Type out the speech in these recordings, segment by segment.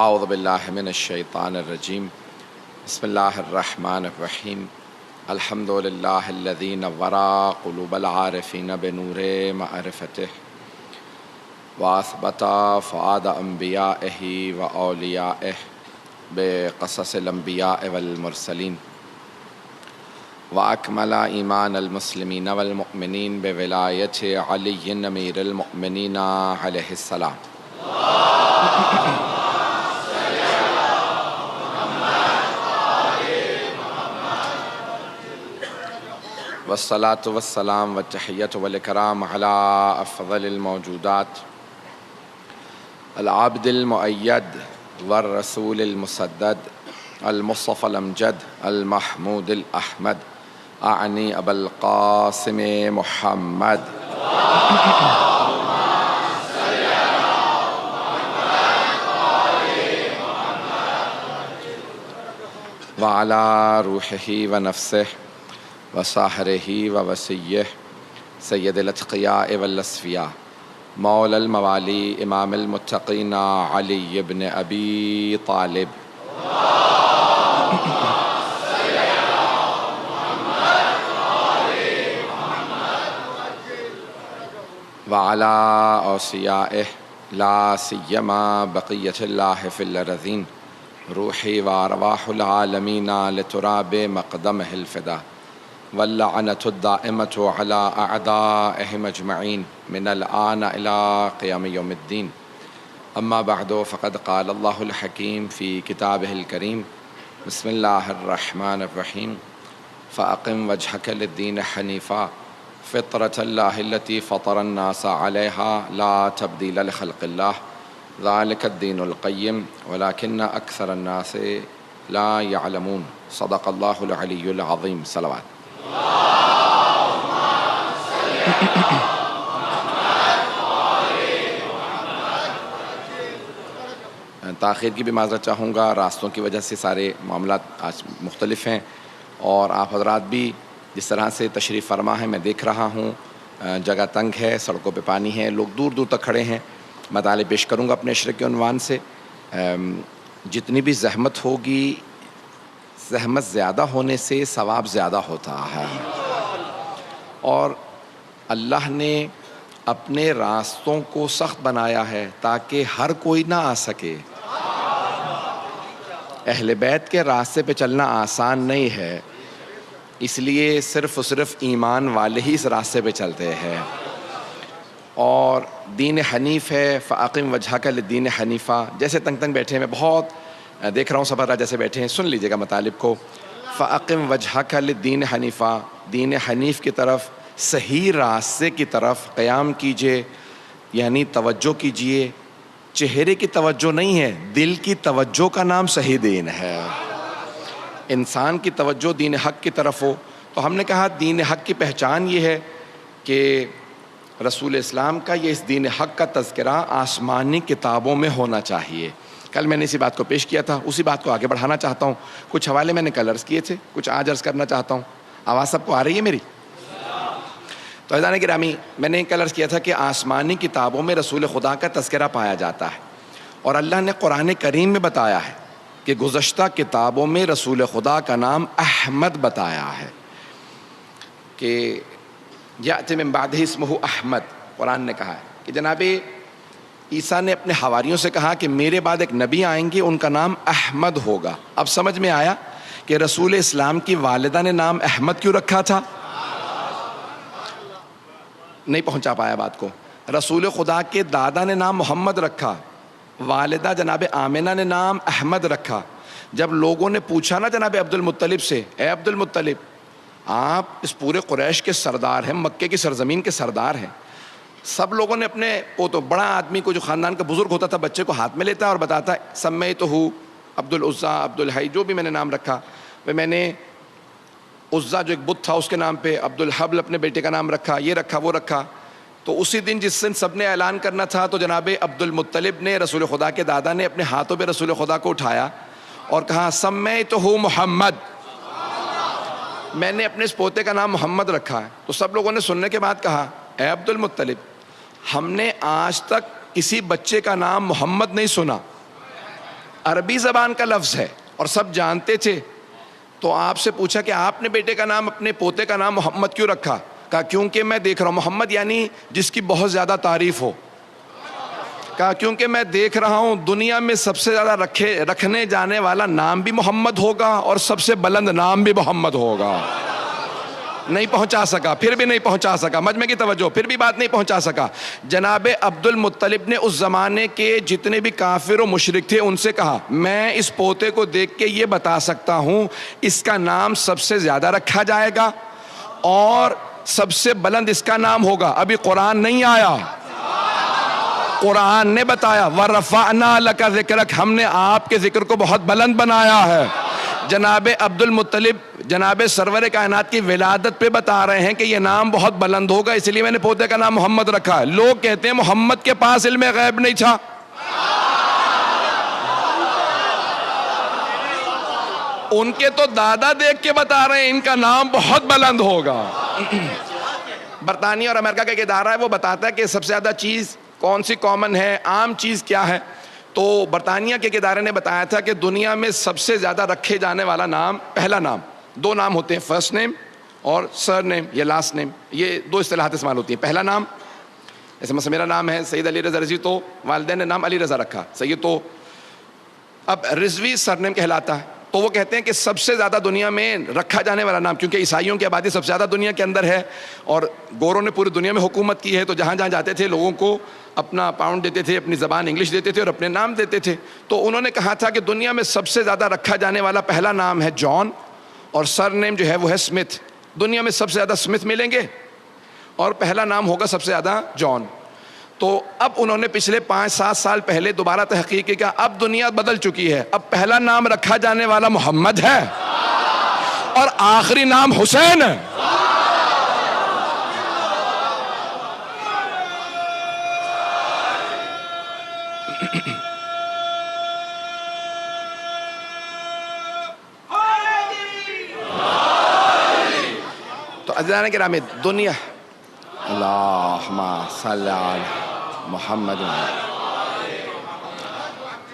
اعوذ باللہ من الشیطان الرجیم بسم اللہ الرحمن الرحیم الحمد للہ الذی نور قلوب العارفین بنور معرفتہ واثبت فؤاد انبیائہ واولیائہ بقصص الانبیاء والمرسلین واکمل ایمان المسلمین والمؤمنین بولایت علی امیر المؤمنین علیہ السلام والصلاة والسلام والتحیۃ والاکرام علی افضل الموجودات العبد المؤید والرسول المسدد المصطفى الامجد المحمود الاحمد اعنی ابا القاسم محمد وعلى روحه ونفسه وصاحره ووسیه سید الاتقیاء والاصفیاء مولا الموالی امام المتقین علی بن ابی طالب وعلى اوصیائه لا سیما بقیت اللہ فی الارضین روحی وارواح العالمین لتراب مقدمہ الفدا واللعنة الدائمة على أعدائهم أجمعين من الآن إلى قيام يوم الدين أما بعد فقد قال الله الحكيم في كتابه الكريم بسم الله الرحمن الرحيم فأقم وجهك للدين حنيفا فطرة الله التي فطر الناس عليها لا تبديل لخلق الله ذلك الدين القيم ولكن أكثر الناس لا يعلمون صدق الله العلي العظيم صلوات تاخیر کی بھی معذرت چاہوں گا، راستوں کی وجہ سے سارے معاملات آج مختلف ہیں، اور آپ حضرات بھی جس طرح سے تشریف فرما ہے میں دیکھ رہا ہوں، جگہ تنگ ہے، سڑکوں پہ پانی ہے، لوگ دور دور تک کھڑے ہیں۔ مطالعے پیش کروں گا اپنے اشرے کے عنوان سے۔ جتنی بھی زحمت ہوگی، زحمت زیادہ ہونے سے ثواب زیادہ ہوتا ہے، اور اللہ نے اپنے راستوں کو سخت بنایا ہے تاکہ ہر کوئی نہ آ سکے۔ اہل بیت کے راستے پہ چلنا آسان نہیں ہے، اس لیے صرف و صرف ایمان والے ہی اس راستے پہ چلتے ہیں، اور دین حنیف ہے۔ فاقم وجہک للدین حنیفہ، جیسے تنگ تنگ بیٹھے ہیں، میں بہت دیکھ رہا ہوں سبر جیسے بیٹھے ہیں، سن لیجئے گا مطالب کو۔ فاقم وجہک للدین حنیفہ، دین حنیف کی طرف، صحیح راستے کی طرف قیام کیجئے، یعنی توجہ کیجئے۔ چہرے کی توجہ نہیں ہے، دل کی توجہ کا نام صحیح دین ہے۔ انسان کی توجہ دین حق کی طرف ہو، تو ہم نے کہا دین حق کی پہچان یہ ہے کہ رسول اسلام کا یہ اس دین حق کا تذکرہ آسمانی کتابوں میں ہونا چاہیے۔ کل میں نے اسی بات کو پیش کیا تھا، اسی بات کو آگے بڑھانا چاہتا ہوں۔ کچھ حوالے میں نے کل عرض کیے تھے، کچھ آج عرض کرنا چاہتا ہوں۔ آواز سب کو آ رہی ہے میری؟ تو عزیزان گرامی، میں نے کل عرض کیا تھا کہ آسمانی کتابوں میں رسول خدا کا تذکرہ پایا جاتا ہے، اور اللہ نے قرآن کریم میں بتایا ہے کہ گزشتہ کتابوں میں رسول خدا کا نام احمد بتایا ہے، کہ یأتی من بعدہ اسمہ احمد۔ قرآن نے کہا ہے کہ جناب عیسیٰ نے اپنے حواریوں سے کہا کہ میرے بعد ایک نبی آئیں گے، ان کا نام احمد ہوگا۔ اب سمجھ میں آیا کہ رسول اسلام کی والدہ نے نام احمد کیوں رکھا تھا؟ نہیں پہنچا پایا بات کو۔ رسول خدا کے دادا نے نام محمد رکھا، والدہ جناب آمنہ نے نام احمد رکھا۔ جب لوگوں نے پوچھا نا جناب عبد المطلب سے، اے عبد المطلب، آپ اس پورے قریش کے سردار ہیں، مکے کی سرزمین کے سردار ہیں، سب لوگوں نے اپنے وہ تو بڑا آدمی کو جو خاندان کا بزرگ ہوتا تھا بچے کو ہاتھ میں لیتا اور بتاتا ہے سمیتہ عبد العزیٰ، عبد الحی، جو بھی میں نے نام رکھا، میں نے عزیٰ جو ایک بت تھا اس کے نام پہ، عبد الحبل اپنے بیٹے کا نام رکھا، یہ رکھا وہ رکھا۔ تو اسی دن جس دن سب نے اعلان کرنا تھا، تو جناب عبد المطلب نے، رسول خدا کے دادا نے، اپنے ہاتھوں پہ رسول خدا کو اٹھایا اور کہا سمیتہ محمد، میں نے اپنے اس پوتے کا نام محمد رکھا ہے۔ تو سب لوگوں نے سننے کے بعد کہا اے عبد المطلب، ہم نے آج تک کسی بچے کا نام محمد نہیں سنا، عربی زبان کا لفظ ہے اور سب جانتے تھے. تو آپ سے پوچھا کہ آپ نے بیٹے کا نام, اپنے پوتے کا نام محمد کیوں رکھا؟ کہا کیونکہ میں دیکھ رہا ہوں, محمد یعنی جس کی بہت زیادہ تعریف ہو. کہا کیونکہ میں دیکھ رہا ہوں دنیا میں سب سے زیادہ رکھنے جانے والا نام بھی محمد ہوگا اور سب سے بلند نام بھی محمد ہوگا. نہیں پہنچا سکا, پھر بھی نہیں پہنچا سکا, مجمع کی توجہ, پھر بھی بات نہیں پہنچا سکا. جناب عبد المطلب نے اس زمانے کے جتنے بھی کافر و مشرک تھے ان سے کہا میں اس پوتے کو دیکھ کے یہ بتا سکتا ہوں اس کا نام سب سے زیادہ رکھا جائے گا اور سب سے بلند اس کا نام ہوگا. ابھی قرآن نہیں آیا, قرآن نے بتایا وَرَفَعْنَا لَكَ ذِكْرَكَ, ہم نے آپ کے ذکر کو بہت بلند بنایا ہے. جناب عبد المطلب جناب سرور کائنات کی ولادت پہ بتا رہے ہیں کہ یہ نام بہت بلند ہوگا, اس لیے میں نے پوتے کا نام محمد رکھا ہے. لوگ کہتے ہیں محمد کے پاس علم غیب نہیں تھا. ان کے تو دادا دیکھ کے بتا رہے ہیں ان کا نام بہت بلند ہوگا. برطانیہ اور امریکہ کا ایک ادارہ ہے, وہ بتاتا ہے کہ سب سے زیادہ چیز کون سی کامن ہے, عام چیز کیا ہے. تو برطانیہ کے ایک ادارے نے بتایا تھا کہ دنیا میں سب سے زیادہ رکھے جانے والا نام, پہلا نام, دو نام ہوتے ہیں, فرسٹ نیم اور سر نیم یا لاسٹ نیم, یہ دو اصطلاحات استعمال ہوتی ہیں. پہلا نام, جیسے مثلا میرا نام ہے سید علی رضا رضوی, تو والدین نے نام علی رضا رکھا, سید, تو اب رضوی سر نیم کہلاتا ہے. تو وہ کہتے ہیں کہ سب سے زیادہ دنیا میں رکھا جانے والا نام, کیونکہ عیسائیوں کی آبادی سب سے زیادہ دنیا کے اندر ہے اور گوروں نے پوری دنیا میں حکومت کی ہے, تو جہاں جہاں جاتے تھے لوگوں کو اپنا پاؤنڈ دیتے تھے, اپنی زبان انگلش دیتے تھے اور اپنے نام دیتے تھے. تو انہوں نے کہا تھا کہ دنیا میں سب سے زیادہ رکھا جانے والا پہلا نام ہے جان اور سر نیم جو ہے وہ ہے اسمتھ. دنیا میں سب سے زیادہ اسمتھ ملیں گے اور پہلا نام ہوگا سب سے زیادہ جان. تو اب انہوں نے پچھلے 5-7 سال پہلے دوبارہ تحقیق کی, اب دنیا بدل چکی ہے, اب پہلا نام رکھا جانے والا محمد ہے اور آخری نام حسین ہے. تو عزیزان گرامی, دنیا, اللہم صلی علی محمد.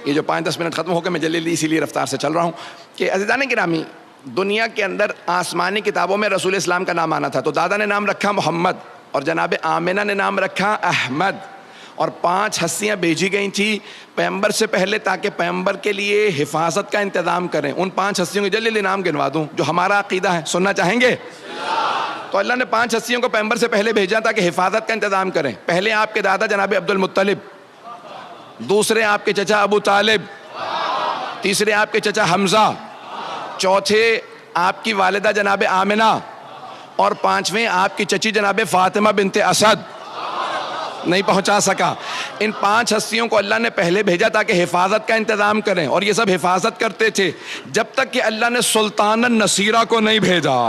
یہ جو 5-10 منٹ ختم ہو گئے, میں جلدی اسی لیے رفتار سے چل رہا ہوں کہ عزیزان گرامی, دنیا کے اندر آسمانی کتابوں میں رسول اسلام کا نام آنا تھا. تو دادا نے نام رکھا محمد اور جناب آمنہ نے نام رکھا احمد, اور 5 ہستیاں بھیجی گئی تھیں پیغمبر سے پہلے تاکہ پیغمبر کے لیے حفاظت کا انتظام کریں. ان 5 ہستیوں کے جلدی نام گنوا دوں جو ہمارا عقیدہ ہے, سننا چاہیں گے؟ تو اللہ نے 5 ہستیوں کو پیغمبر سے پہلے بھیجا تاکہ حفاظت کا انتظام کریں. پہلے آپ کے دادا جناب عبد المطلب, دوسرے آپ کے چچا ابو طالب, تیسرے آپ کے چچا حمزہ, چوتھے آپ کی والدہ جناب آمنہ اور 5ویں آپ کی چچی جناب فاطمہ بنت اسد. نہیں پہنچا سکا. ان 5 ہستیوں کو اللہ نے پہلے بھیجا تاکہ حفاظت کا انتظام کریں, اور یہ سب حفاظت کرتے تھے جب تک کہ اللہ نے سلطان النصیرہ کو نہیں بھیجا.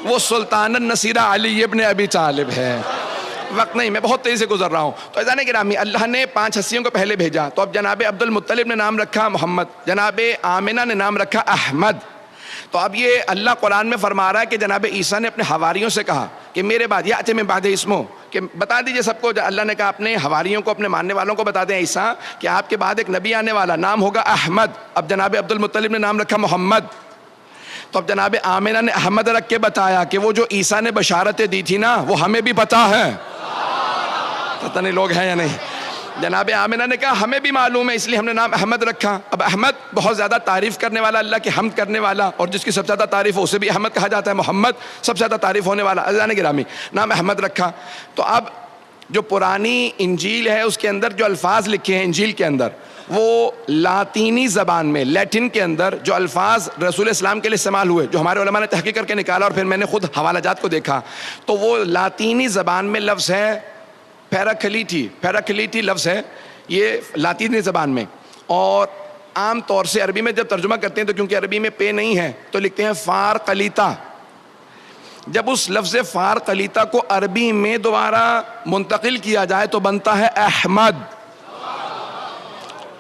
وہ سلطان النصیرہ علی ابن ابی طالب ہے. وقت نہیں, میں بہت تیزی سے گزر رہا ہوں. تو عزیزان گرامی, اللہ نے 5 ہستیوں کو پہلے بھیجا. تو اب جناب عبد المطلب نے نام رکھا محمد, جناب آمنہ نے نام رکھا احمد. تو اب یہ اللہ قرآن میں فرما رہا ہے کہ جناب عیسیٰ نے اپنے حواریوں سے کہا کہ میرے بعد یأتی من بعد اسمہ, کہ بتا دیجئے سب کو. اللہ نے کہا اپنے حواریوں کو, اپنے ماننے والوں کو بتا دیں عیسیٰ کہ آپ کے بعد ایک نبی آنے والا, نام ہوگا احمد. اب جناب عبد المطلب نے نام رکھا محمد. تو اب جناب آمنہ نے احمد رکھ کے بتایا کہ وہ جو عیسیٰ نے بشارتیں دی تھی نا وہ ہمیں بھی پتا ہے. پتہ نہیں لوگ ہیں یا نہیں. جناب آمنہ نے کہا ہمیں بھی معلوم ہے, اس لیے ہم نے نام احمد رکھا. اب احمد بہت زیادہ تعریف کرنے والا, اللہ کی حمد کرنے والا, اور جس کی سب سے زیادہ تعریف ہو اسے بھی احمد کہا جاتا ہے. محمد سب سے زیادہ تعریف ہونے والا. عزیزان گرامی, نام احمد رکھا. تو اب جو پرانی انجیل ہے اس کے اندر جو الفاظ لکھے ہیں انجیل کے اندر, وہ لاطینی زبان میں, لیٹن کے اندر جو الفاظ رسول اسلام کے لیے استعمال ہوئے, جو ہمارے علماء نے تحقیق کر کے نکالا اور پھر میں نے خود حوالہ جات کو دیکھا, تو وہ لاطینی زبان میں لفظ ہے پیراکلیٹی. پیراکلیٹی لفظ ہے یہ لاطینی زبان میں, اور عام طور سے عربی میں جب ترجمہ کرتے ہیں تو کیونکہ عربی میں پے نہیں ہے تو لکھتے ہیں فار قلیتا. جب اس لفظ فار قلیتا کو عربی میں دوبارہ منتقل کیا جائے تو بنتا ہے احمد.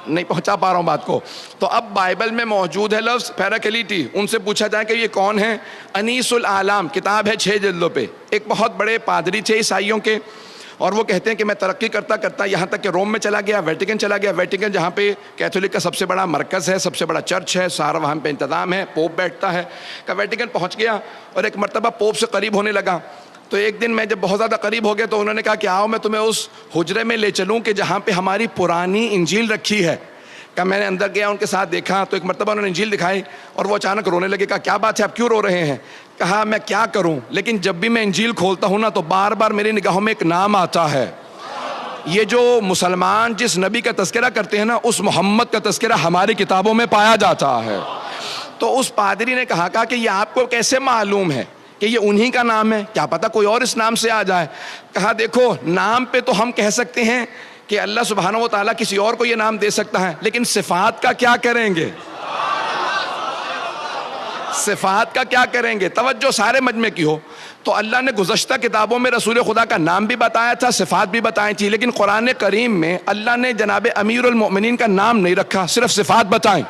نہیں پہنچا پا رہا ہوں بات کو. تو اب بائبل میں موجود ہے لفظ پیراکلیٹی. ان سے پوچھا جائے کہ یہ کون ہے؟ انیس العالم کتاب ہے 6 جلدوں پہ, ایک بہت بڑے پادری تھے عیسائیوں کے, اور وہ کہتے ہیں کہ میں ترقی کرتا کرتا یہاں تک کہ روم میں چلا گیا، ویٹیکن چلا گیا، ویٹیکن جہاں پہ کیتھولک کا سب سے بڑا مرکز ہے، سب سے بڑا چرچ ہے، سارا وہاں پہ انتظام ہے، پوپ بیٹھتا ہے، کہ ویٹیکن پہنچ گیا اور ایک مرتبہ پوپ سے قریب ہونے لگا. تو ایک دن میں جب بہت زیادہ قریب ہو گیا تو انہوں نے کہا کہ آؤ میں تمہیں اس حجرے میں لے چلوں کہ جہاں پہ ہماری پرانی انجیل رکھی ہے. کہ میں نے اندر گیا، ان کے ساتھ دیکھا تو ایک مرتبہ انہوں نے انجیل دکھائی اور وہ اچانک رونے لگے. کہا کیا بات ہے، آپ کیوں رو رہے ہیں؟ کہا میں کیا کروں، لیکن جب بھی میں انجیل کھولتا ہوں نا تو بار بار میری نگاہوں میں ایک نام آتا ہے. یہ جو مسلمان جس نبی کا تذکرہ کرتے ہیں نا، اس محمد کا تذکرہ ہماری کتابوں میں پایا جاتا ہے. تو اس پادری نے کہا کہ یہ آپ کو کیسے معلوم ہے کہ یہ انہی کا نام ہے؟ کیا پتہ کوئی اور اس نام سے آ جائے. کہا دیکھو، نام پہ تو ہم کہہ سکتے ہیں کہ اللہ سبحانہ و تعالیٰ کسی اور کو یہ نام دے سکتا ہے، لیکن صفات کا کیا کریں گے؟ صفات کا کیا کریں گے؟ توجہ سارے مجمع کی ہو تو اللہ نے گزشتہ کتابوں میں رسول خدا کا نام بھی بتایا تھا، صفات بھی بتائی تھی، لیکن قرآن کریم میں اللہ نے جناب امیر المؤمنین کا نام نہیں رکھا، صرف صفات بتائیں.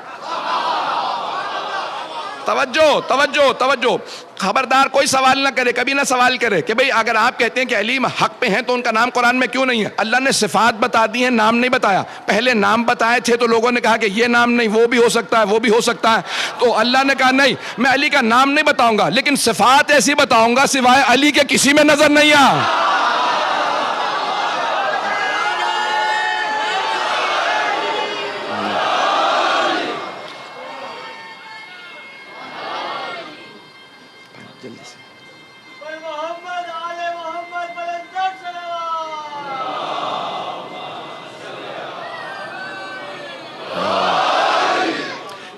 توجہ توجہ توجہ، خبردار کوئی سوال نہ کرے، کبھی نہ سوال کرے کہ بھئی اگر آپ کہتے ہیں کہ علی حق پہ ہیں تو ان کا نام قرآن میں کیوں نہیں ہے؟ اللہ نے صفات بتا دی ہیں، نام نہیں بتایا. پہلے نام بتائے تھے تو لوگوں نے کہا کہ یہ نام نہیں، وہ بھی ہو سکتا ہے، وہ بھی ہو سکتا ہے. تو اللہ نے کہا نہیں، میں علی کا نام نہیں بتاؤں گا، لیکن صفات ایسی بتاؤں گا سوائے علی کے کسی میں نظر نہیں آ.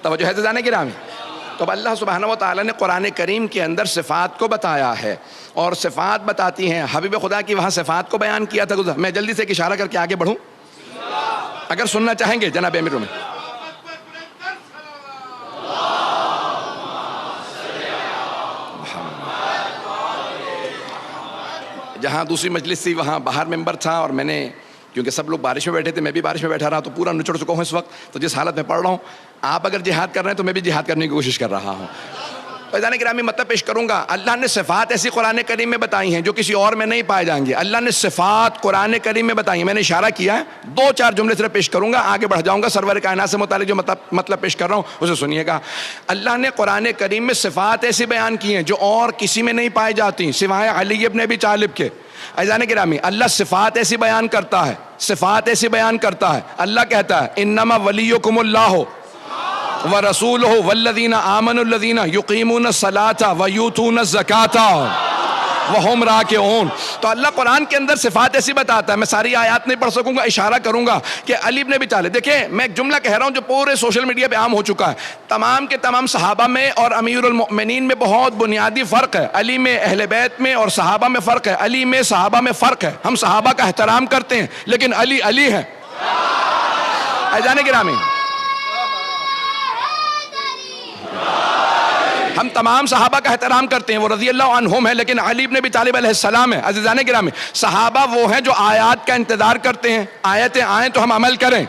توجہ ہے زانے گرامی. تو اب اللہ سبحانہ و تعالیٰ نے قرآن کریم کے اندر صفات کو بتایا ہے، اور صفات بتاتی ہیں. حبیب خدا کی وہاں صفات کو بیان کیا تھا. میں جلدی سے ایک اشارہ کر کے آگے بڑھوں، اگر سننا چاہیں گے جناب امیر میں. جہاں دوسری مجلس تھی وہاں باہر ممبر تھا، اور میں نے کیونکہ سب لوگ بارش میں بیٹھے تھے، میں بھی بارش میں بیٹھا رہا، تو پورا نچڑ چکا ہوں اس وقت. تو جس حالت میں پڑھ رہا ہوں، آپ اگر جہاد کر رہے ہیں تو میں بھی جہاد کرنے کی کوشش کر رہا ہوں. فیضان گرامی مطلب پیش کروں گا. اللہ نے صفات ایسی قرآن کریم میں بتائی ہیں جو کسی اور میں نہیں پائے جائیں گے. اللہ نے صفات قرآن کریم میں بتائی ہیں. میں نے اشارہ کیا ہے، 2-4 جملے صرف پیش کروں گا، آگے بڑھ جاؤں گا. سرور کائنات سے متعلق جو مطلب پیش کر رہا ہوں اسے سنیے گا. اللہ نے قرآن کریم میں صفات ایسی بیان کی ہیں جو اور کسی میں نہیں پائی جاتی سوائے علی ابن ابی طالب کے. عزیزان گرامی، اللہ صفات ایسی بیان کرتا ہے، صفات ایسی بیان کرتا ہے. اللہ کہتا ہے انما ولیکم اللہ ورسولہ والذین آمنوا الذین یقیمون الصلاۃ ویؤتون الزکاۃ وہم راکعون. تو اللہ قرآن کے اندر صفات ایسی بتاتا ہے. میں ساری آیات نہیں پڑھ سکوں گا، اشارہ کروں گا کہ علی ابن ابی طالب. دیکھیں میں ایک جملہ کہہ رہا ہوں جو پورے سوشل میڈیا پہ عام ہو چکا ہے. تمام کے تمام صحابہ میں اور امیر المؤمنین میں بہت بنیادی فرق ہے. علی میں، اہل بیت میں اور صحابہ میں فرق ہے. علی میں، صحابہ میں فرق ہے. ہم صحابہ کا احترام کرتے ہیں لیکن علی علی ہے. عزیزان گرامی، ہم تمام صحابہ کا احترام کرتے ہیں، وہ رضی اللہ عنہم ہے، لیکن علی ابن ابی طالب علیہ السلام ہے. عزیزان گرامی، صحابہ وہ ہیں جو آیات کا انتظار کرتے ہیں، آیتیں آئیں تو ہم عمل کریں.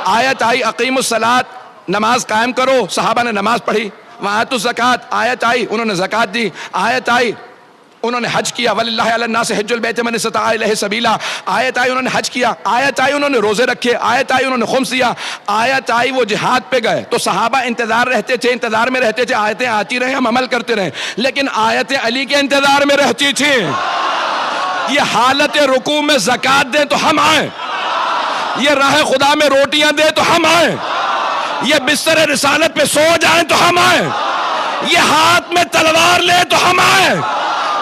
آیت آئی اقیم الصلاۃ، نماز قائم کرو، صحابہ نے نماز پڑھی. وآتوا الزکاۃ، آیت آئی انہوں نے زکات دی. آیت آئی انہوں نے حج کیا، وَلِلَّهِ عَلَى النَّاسِ حِجُّ الْبَيْتِ مَنِ اسْتَطَاعَ إِلَيْهِ سَبِيلًا. آیت آئی انہوں نے حج کیا. آیت آئی انہوں نے روزے رکھے. آیت آئی انہوں نے خمس دیا. آیت آئی وہ جہاد پہ گئے. تو صحابہ انتظار میں رہتے تھے آیتیں آتی رہیں، ہم عمل کرتے رہیں. لیکن آیتیں علی کے انتظار میں رہتی تھیں. یہ حالت رکوع میں زکات دیں تو ہم آئیں، یہ راہ خدا میں روٹیاں دیں تو ہم آئیں، یہ بستر رسالت پہ سو جائیں تو ہم آئیں، یہ ہاتھ میں تلوار لے تو ہم آئیں،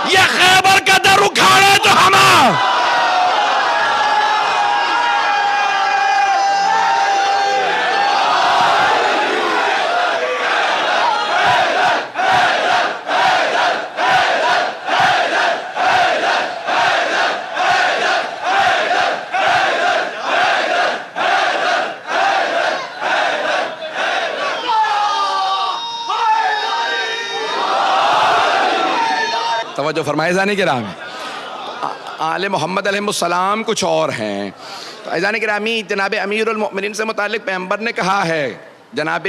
یہ خیبر کا در اکھاڑے تو ہم آئیں. توجہ فرمائے جانے کے رامی. آل محمد علیہ السلام کچھ اور ہیں. تو ایزان گرامی، جناب امیر المؤمنین سے متعلق پیغمبر نے کہا ہے، جناب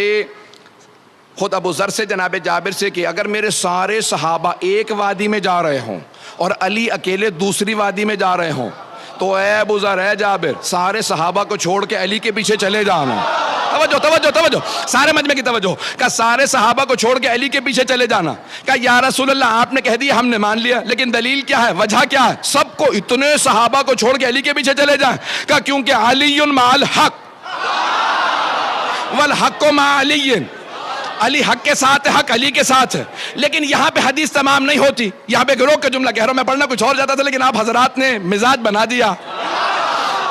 خود ابو ذر سے جناب جابر سے کہ اگر میرے سارے صحابہ ایک وادی میں جا رہے ہوں اور علی اکیلے دوسری وادی میں جا رہے ہوں تو اے ابو ذر اے جابر سارے صحابہ کو چھوڑ کے علی کے پیچھے چلے جانا. توجہ توجہ توجہ, سارے مجمع کی توجہ. کہ سارے صحابہ کو چھوڑ کے علی کے پیچھے چلے جانا. کہ یا رسول اللہ آپ نے کہہ دیا ہم نے مان لیا, لیکن دلیل کیا ہے, وجہ کیا ہے؟ سب کو اتنے صحابہ کو چھوڑ کے علی کے پیچھے چلے جائیں. کہ کیونکہ علی مع الحق والحق مع علی, علی حق کے ساتھ ہے, حق علی کے ساتھ ہے. لیکن یہاں پہ حدیث تمام نہیں ہوتی, یہاں پہ ایک روک کا جملہ کہہ رہا ہوں, میں پڑھنا کچھ اور جاتا تھا لیکن آپ حضرات نے مزاج بنا دیا.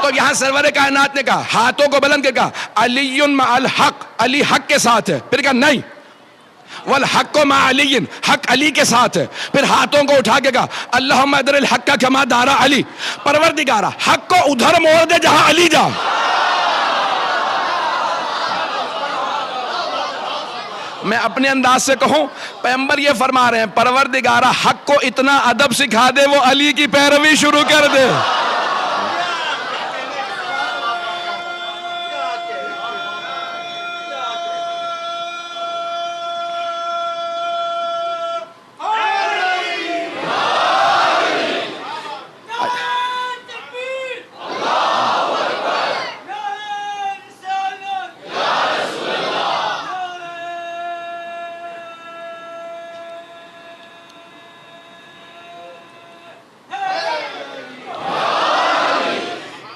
تو یہاں سرور کائنات نے کہا, ہاتھوں کو بلند کر کہا علی مع الحق, علی حق کے ساتھ ہے. پھر کہا نہیں, والحق مع علی, حق علی کے ساتھ ہے. پھر ہاتھوں کو اٹھا کے کہا اللہم ادر الحق کما دارا علی, پروردگارا حق کو ادھر موڑ دے جہاں علی جا. میں اپنے انداز سے کہوں, پیغمبر یہ فرما رہے ہیں پروردگارہ حق کو اتنا ادب سکھا دے وہ علی کی پیروی شروع کر دے.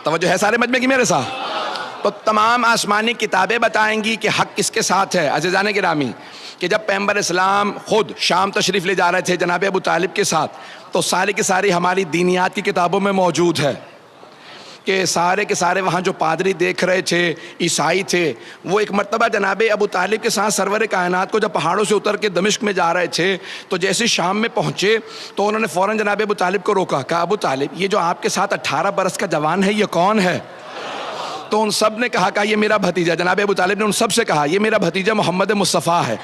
توجہ ہے سارے مجمع کی میرے ساتھ؟ تو تمام آسمانی کتابیں بتائیں گی کہ حق کس کے ساتھ ہے. عزیزان گرامی, کہ جب پیغمبر اسلام خود شام تشریف لے جا رہے تھے جناب ابو طالب کے ساتھ, تو ساری کی ساری ہماری دینیات کی کتابوں میں موجود ہے کہ سارے کے سارے وہاں جو پادری دیکھ رہے تھے, عیسائی تھے, وہ ایک مرتبہ جناب ابو طالب کے ساتھ سرور کائنات کو جب پہاڑوں سے اتر کے دمشق میں جا رہے تھے تو جیسے شام میں پہنچے تو انہوں نے فوراً جناب ابو طالب کو روکا. کہا ابو طالب یہ جو آپ کے ساتھ 18 برس کا جوان ہے یہ کون ہے؟ تو ان سب نے کہا یہ میرا بھتیجا. جناب ابو طالب نے ان سب سے کہا یہ میرا بھتیجا محمد مصطفیٰ ہے.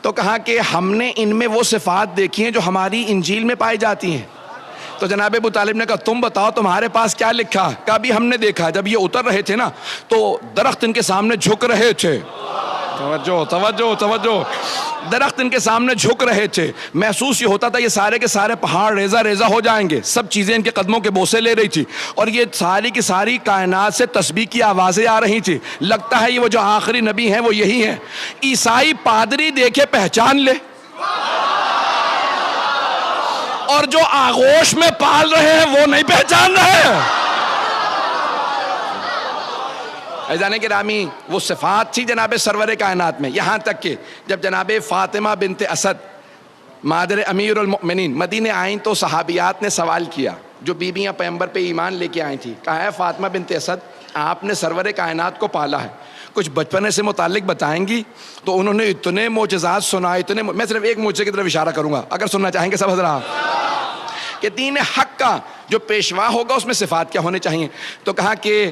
تو کہا کہ ہم نے ان میں وہ صفات دیکھی ہیں جو ہماری انجیل میں پائی جاتی ہیں. تو جناب ابو طالب نے کہا تم بتاؤ تمہارے پاس کیا لکھا؟ کہا بھی ہم نے دیکھا جب یہ اتر رہے تھے نا تو درخت ان کے سامنے جھک رہے تھے. توجہ توجہ توجہ, درخت ان کے سامنے جھک رہے تھے. محسوس یہ ہوتا تھا یہ سارے کے سارے پہاڑ ریزہ ریزہ ہو جائیں گے. سب چیزیں ان کے قدموں کے بوسے لے رہی تھی اور یہ ساری کی ساری کائنات سے تسبیح کی آوازیں آ رہی تھی. لگتا ہے یہ وہ جو آخری نبی ہیں وہ یہی ہیں. عیسائی پادری دیکھے پہچان لے, اور جو آغوش میں پال رہے ہیں وہ نہیں پہچان رہے. عزیزان گرامی, وہ صفات تھی جناب سرور کائنات میں. یہاں تک کہ جب جناب فاطمہ بنت اسد مادر امیر المؤمنین مدینے آئیں تو صحابیات نے سوال کیا, جو بیویاں پیغمبر پہ ایمان لے کے آئی تھی, کہا ہے فاطمہ بنت اسد آپ نے سرور کائنات کو پالا ہے, کچھ بچپنے سے متعلق بتائیں گی؟ تو انہوں نے اتنے معجزات سنائے, میں صرف ایک معجزے کی طرف اشارہ کروں گا اگر سننا چاہیں گے سب حضرات, کہ دین حق کا جو پیشوا ہوگا اس میں صفات کیا ہونے چاہیے. تو کہا کہ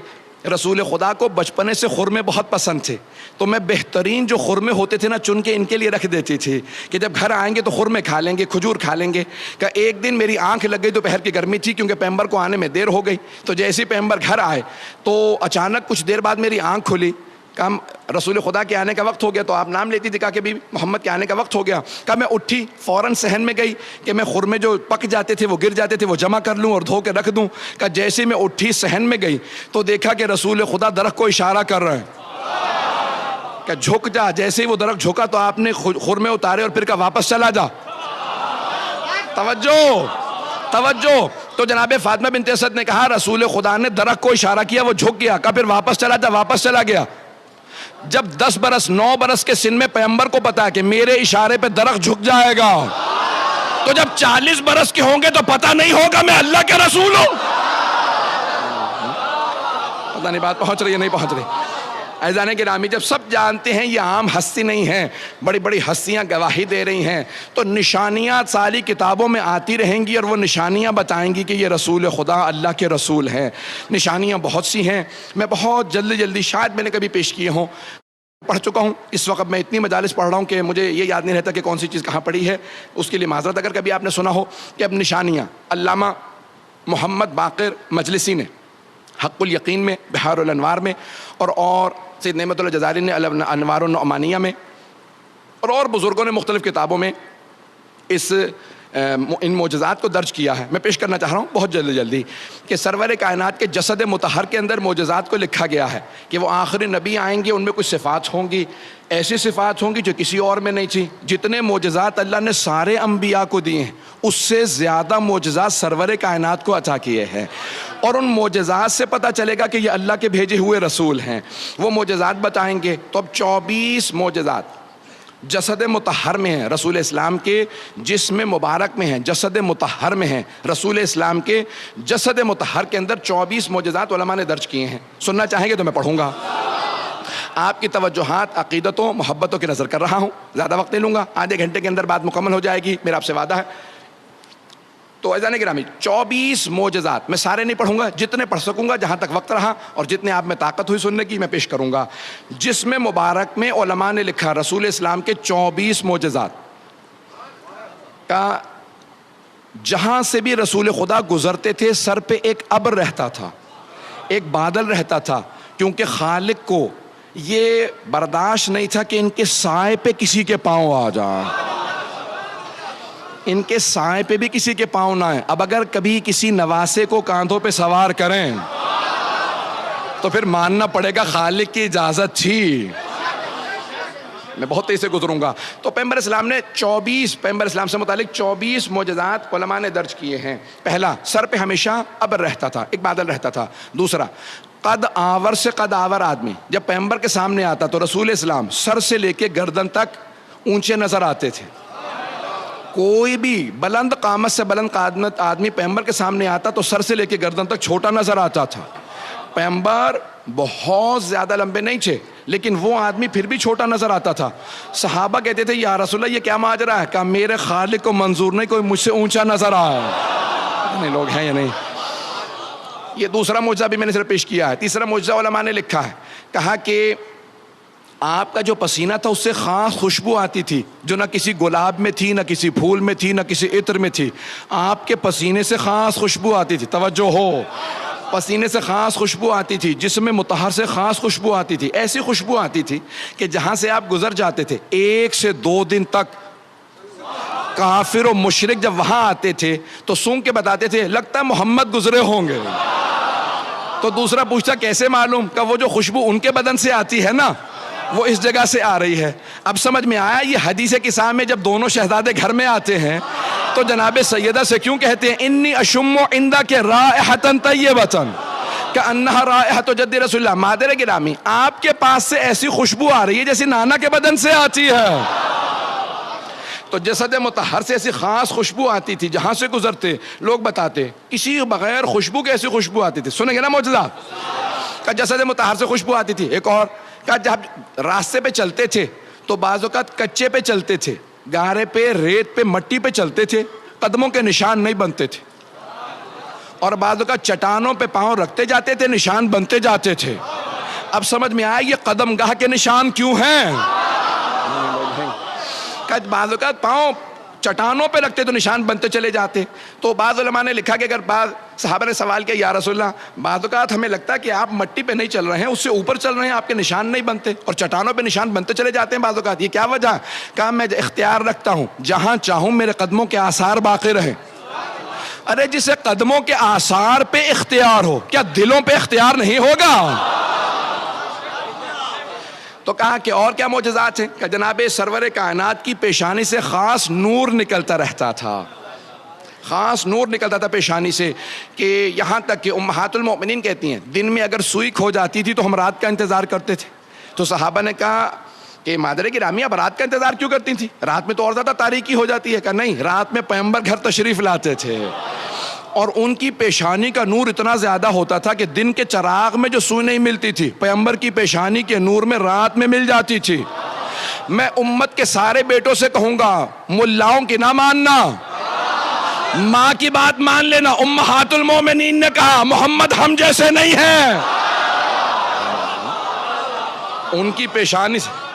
رسول خدا کو بچپنے سے خرمے بہت پسند تھے, تو میں بہترین جو خرمے ہوتے تھے نا چن کے ان کے لیے رکھ دیتی تھی کہ جب گھر آئیں گے تو خرمے کھا لیں گے, کھجور کھا لیں گے. کہ ایک دن میری آنکھ لگ گئی, دوپہر کی گرمی تھی کیونکہ پیغمبر کو آنے میں دیر ہو گئی, تو جیسے ہی پیغمبر گھر آئے تو اچانک کچھ دیر بعد میری آنکھ کھلی. کہا رسول خدا کے آنے کا وقت ہو گیا, تو آپ نام لیتی تھی, کہا کہ بھی محمد کے آنے کا وقت ہو گیا. کہا میں اٹھی فوراً صحن میں گئی کہ میں خرمے جو پک جاتے تھے وہ گر جاتے تھے وہ جمع کر لوں اور دھو کے رکھ دوں. کہا جیسے میں اٹھی صحن میں گئی تو دیکھا کہ رسول خدا درخت کو اشارہ کر رہے ہیں کہ جھک جا. جیسے ہی وہ درخت جھکا تو آپ نے خرمے اتارے اور پھر کہا واپس چلا جا. توجہ توجہ. تو جناب فاطمہ بنت اسد نے کہا رسول خدا نے درخت کو اشارہ کیا, وہ جھک گیا. کہا پھر واپس چلا جا, واپس چلا گیا. جب 10 برس 9 برس کے سن میں پیغمبر کو پتا ہے کہ میرے اشارے پہ درخت جھک جائے گا, تو جب 40 برس کے ہوں گے تو پتہ نہیں ہوگا میں اللہ کے رسول ہوں. پتہ نہیں بات پہنچ رہی ہے نہیں پہنچ رہی. عزیزان گرامی, جب سب جانتے ہیں یہ عام ہستی نہیں ہے, بڑی بڑی ہستیاں گواہی دے رہی ہیں, تو نشانیاں ساری کتابوں میں آتی رہیں گی اور وہ نشانیاں بتائیں گی کہ یہ رسول خدا اللہ کے رسول ہیں. نشانیاں بہت سی ہیں, میں بہت جلدی شاید میں نے کبھی پیش کیے ہوں, پڑھ چکا ہوں. اس وقت میں اتنی مجالس پڑھ رہا ہوں کہ مجھے یہ یاد نہیں رہتا کہ کون سی چیز کہاں پڑھی ہے, اس کے لیے معذرت. اگر کبھی آپ نے سنا ہو کہ اب نشانیاں علامہ محمد باقر مجلسی نے حق الیقین میں, بحار الانوار میں, اور سید نعمت اللہ جزائری نے انوار النعمانیہ میں, اور بزرگوں نے مختلف کتابوں میں ان معجزات کو درج کیا ہے. میں پیش کرنا چاہ رہا ہوں بہت جلدی کہ سرور کائنات کے جسد مطہر کے اندر معجزات کو لکھا گیا ہے کہ وہ آخری نبی آئیں گے، ان میں کچھ صفات ہوں گی، ایسی صفات ہوں گی جو کسی اور میں نہیں تھی. جتنے معجزات اللہ نے سارے انبیاء کو دیے ہیں اس سے زیادہ معجزات سرور کائنات کو عطا کیے ہیں، اور ان معجزات سے پتہ چلے گا کہ یہ اللہ کے بھیجے ہوئے رسول ہیں. وہ معجزات بتائیں گے. تو اب 24 معجزات جسد مطہر میں ہیں، رسول اسلام کے جسم مبارک میں ہیں، جسد مطہر میں ہیں. رسول اسلام کے جسد مطہر کے اندر 24 معجزات علماء نے درج کیے ہیں. سننا چاہیں گے تو میں پڑھوں گا. آپ کی توجہات عقیدتوں محبتوں کی نظر کر رہا ہوں، زیادہ وقت نہیں لوں گا، آدھے گھنٹے کے اندر بات مکمل ہو جائے گی، میرا آپ سے وعدہ ہے. تو عزیزان گرامی 24 معجزات میں سارے نہیں پڑھوں گا، جتنے پڑھ سکوں گا جہاں تک وقت رہا اور جتنے آپ میں طاقت ہوئی سننے کی میں پیش کروں گا. جسم مبارک میں علماء نے لکھا رسول اسلام کے 24 معجزات کا، جہاں سے بھی رسول خدا گزرتے تھے سر پہ ایک ابر رہتا تھا، ایک بادل رہتا تھا، کیونکہ خالق کو یہ برداشت نہیں تھا کہ ان کے سائے پہ کسی کے پاؤں آ جائیں، ان کے سائے پہ بھی کسی کے پاؤں نہ آئیں. اب اگر کبھی کسی نواسے کو کاندھوں پہ سوار کریں تو پھر ماننا پڑے گا خالق کی اجازت تھی. میں بہت تیزی سے گزروں گا. تو پیغمبر اسلام نے پیغمبر اسلام سے متعلق 24 معجزات علماء نے درج کیے ہیں. پہلا، سر پہ ہمیشہ ابر رہتا تھا، ایک بادل رہتا تھا. دوسرا، قد آور سے قد آور آدمی جب پیغمبر کے سامنے آتا تو رسول اسلام سر سے لے کے گردن تک اونچے نظر آتے تھے. کوئی بھی بلند قامت سے بلند قامت آدمی پیغمبر کے سامنے آتا تو سر سے لے کے گردن تک چھوٹا نظر آتا تھا. پیغمبر بہت زیادہ لمبے نہیں تھے لیکن وہ آدمی پھر بھی چھوٹا نظر آتا تھا. صحابہ کہتے تھے یا رسول اللہ یہ کیا ماجرا ہے؟ کہا میرے خالق کو منظور نہیں کوئی مجھ سے اونچا نظر آئے. نہیں لوگ ہیں یا نہیں؟ یہ دوسرا معجزہ بھی میں نے صرف پیش کیا ہے. تیسرا معجزہ علماء نے لکھا ہے، کہا کہ آپ کا جو پسینہ تھا اس سے خاص خوشبو آتی تھی جو نہ کسی گلاب میں تھی، نہ کسی پھول میں تھی، نہ کسی عطر میں تھی. آپ کے پسینے سے خاص خوشبو آتی تھی. توجہ ہو، پسینے سے خاص خوشبو آتی تھی، جسم مطہر سے خاص خوشبو آتی تھی. ایسی خوشبو آتی تھی کہ جہاں سے آپ گزر جاتے تھے 1 سے 2 دن تک کافر و مشرک جب وہاں آتے تھے تو سونگ کے بتاتے تھے لگتا ہے محمد گزرے ہوں گے. تو دوسرا پوچھتا کیسے معلوم؟ کہ وہ جو خوشبو ان کے بدن سے آتی ہے نا وہ اس جگہ سے آ رہی ہے. اب سمجھ میں آیا یہ حدیث قصہ میں جب دونوں شہزادے گھر میں آتے ہیں تو جناب سیدہ سے کیوں کہتے ہیں انی اشم عندک رائحۃ طیبۃ کأنہا رائحۃ جد رسول اللہ. مادر گرامی آپ کے پاس سے ایسی خوشبو آ رہی ہے جیسے نانا کے بدن سے آتی ہے. تو جسد مطہر سے ایسی خاص خوشبو آتی تھی جہاں سے گزرتے لوگ بتاتے کسی بغیر خوشبو کے ایسی خوشبو آتی تھی. سنیں گے نا معجزہ کہ جسد مطہر سے خوشبو آتی تھی. ایک اور کہ جب راستے پہ چلتے تھے تو بعض اوقات کچے پہ چلتے تھے، گارے پہ، ریت پہ، مٹی پہ چلتے تھے، قدموں کے نشان نہیں بنتے تھے. اور بعض اوقات چٹانوں پہ پاؤں رکھتے جاتے تھے، نشان بنتے جاتے تھے. اب سمجھ میں آیا یہ قدم گاہ کے نشان کیوں ہیں. بعض اوقات پاؤں چٹانوں پہ رکھتے تو نشان بنتے چلے جاتے. تو بعض علماء نے لکھا کہ اگر بعض صحابہ نے سوال کیا یا رسول اللہ بعض اوقات ہمیں لگتا ہے کہ آپ مٹی پہ نہیں چل رہے ہیں، اس سے اوپر چل رہے ہیں، آپ کے نشان نہیں بنتے اور چٹانوں پہ نشان بنتے چلے جاتے ہیں بعض اوقات، یہ کیا وجہ ہے؟ کہا میں اختیار رکھتا ہوں جہاں چاہوں میرے قدموں کے آثار باقی رہیں. ارے جسے قدموں کے آثار پہ اختیار ہو کیا دلوں پہ اختیار نہیں ہوگا؟ تو کہا کہ اور کیا معجزات ہیں؟ کہ جناب سرور کائنات کی پیشانی سے خاص نور نکلتا رہتا تھا، خاص نور نکلتا تھا پیشانی سے، کہ یہاں تک کہ امہات المؤمنین کہتی ہیں دن میں اگر سوئی کھو جاتی تھی تو ہم رات کا انتظار کرتے تھے. تو صحابہ نے کہا کہ مادر گرامی اب رات کا انتظار کیوں کرتی تھی؟ رات میں تو اور زیادہ تاریکی ہو جاتی ہے. کہ نہیں، رات میں پیغمبر گھر تشریف لاتے تھے اور ان کی پیشانی کا نور اتنا زیادہ ہوتا تھا کہ دن کے چراغ میں جو سوئی نہیں ملتی تھی پیغمبر کی پیشانی کے نور میں رات میں مل جاتی تھی. میں امت کے سارے بیٹوں سے کہوں گا ملاؤں کی نہ ماننا، ماں کی بات مان لینا. امہات المومنین نے کہا محمد ہم جیسے نہیں ہیں. ان کی پیشانی سے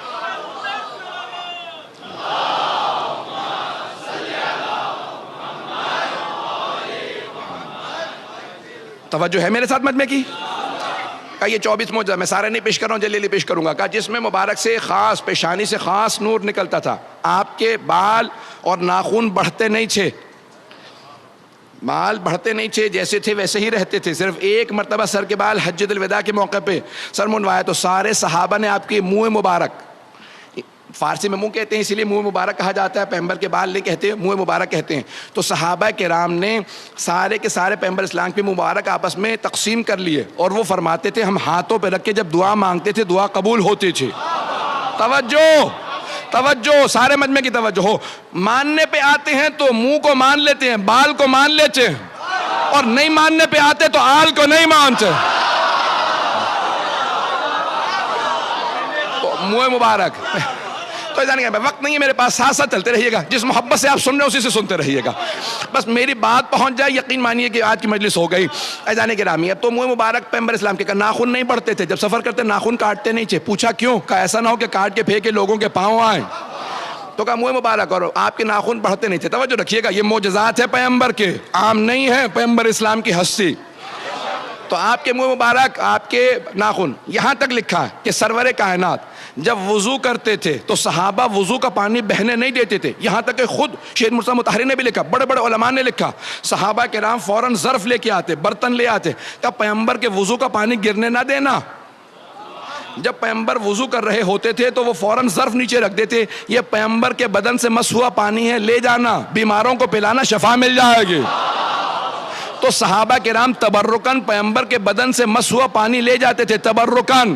توجہ ہے میرے ساتھ مجمع کی؟ کہا یہ 24 معجزہ میں سارے نہیں پیش کر رہا ہوں، جلدی جلدی پیش کروں گا. کہا جسم مبارک سے خاص پیشانی سے خاص نور نکلتا تھا. آپ کے بال اور ناخن بڑھتے نہیں تھے، بال بڑھتے نہیں تھے، جیسے تھے ویسے ہی رہتے تھے. صرف ایک مرتبہ سر کے بال حجۃ الوداع کے موقع پہ سر منڈوایا تو سارے صحابہ نے آپ کے منہ مبارک، فارسی میں منہ کہتے ہیں اسی لیے منہ مبارک کہا جاتا ہے، پیغمبر کے بال نہیں کہتے، منہ مبارک کہتے ہیں. تو صحابہ کرام نے سارے کے سارے پیغمبر اسلام کے مبارک آپس میں تقسیم کر لیے، اور وہ فرماتے تھے ہم ہاتھوں پہ رکھ کے جب دعا مانگتے تھے دعا قبول ہوتی تھی. توجہ توجہ، سارے مجمع کی توجہ ہو. ماننے پہ آتے ہیں تو منہ کو مان لیتے ہیں، بال کو مان لیتے ہیں، اور نہیں ماننے پہ آتے تو آل کو نہیں مانتے. تو منہ مبارک تو جانے گا، وقت نہیں ہے میرے پاس، ساتھ ساتھ چلتے رہیے گا، جس محبت سے آپ سن رہے ہیں اسی سے سنتے رہیے گا. بس میری بات پہنچ جائے، یقین مانیے کہ آج کی مجلس ہو گئی. جانے گرامی، اب تو منہ مبارک پیغمبر اسلام کے ناخن نہیں بڑھتے تھے، جب سفر کرتے ناخن کاٹتے نہیں تھے. پوچھا کیوں؟ کہا ایسا نہ ہو کہ کاٹ کے پھینکے لوگوں کے پاؤں آئیں. تو کہا منہ مبارک، اور آپ کے ناخن بڑھتے نہیں تھے. توجہ رکھیے گا، یہ معجزات ہے پیغمبر کے، عام نہیں ہے پیغمبر اسلام کی ہستی. تو آپ کے منہ مبارک، آپ کے ناخن، یہاں تک لکھا ہے کہ سرور کائنات جب وضو کرتے تھے تو صحابہ وضو کا پانی بہنے نہیں دیتے تھے. یہاں تک کہ خود شیخ مرتضیٰ مطہری نے بھی لکھا، بڑے بڑے علماء نے لکھا، صحابہ کرام فوراً ظرف لے کے آتے، برتن لے آتے. کہ پیغمبر کے وضو کا پانی گرنے نہ دینا. جب پیغمبر وضو کر رہے ہوتے تھے تو وہ فوراً ظرف نیچے رکھ دیتے، یہ پیغمبر کے بدن سے مس ہوا پانی ہے، لے جانا، بیماروں کو پلانا، شفا مل جائے گی. تو صحابہ کرام تبرکن پیغمبر کے بدن سے مس ہوا پانی لے جاتے تھے، تبرکن.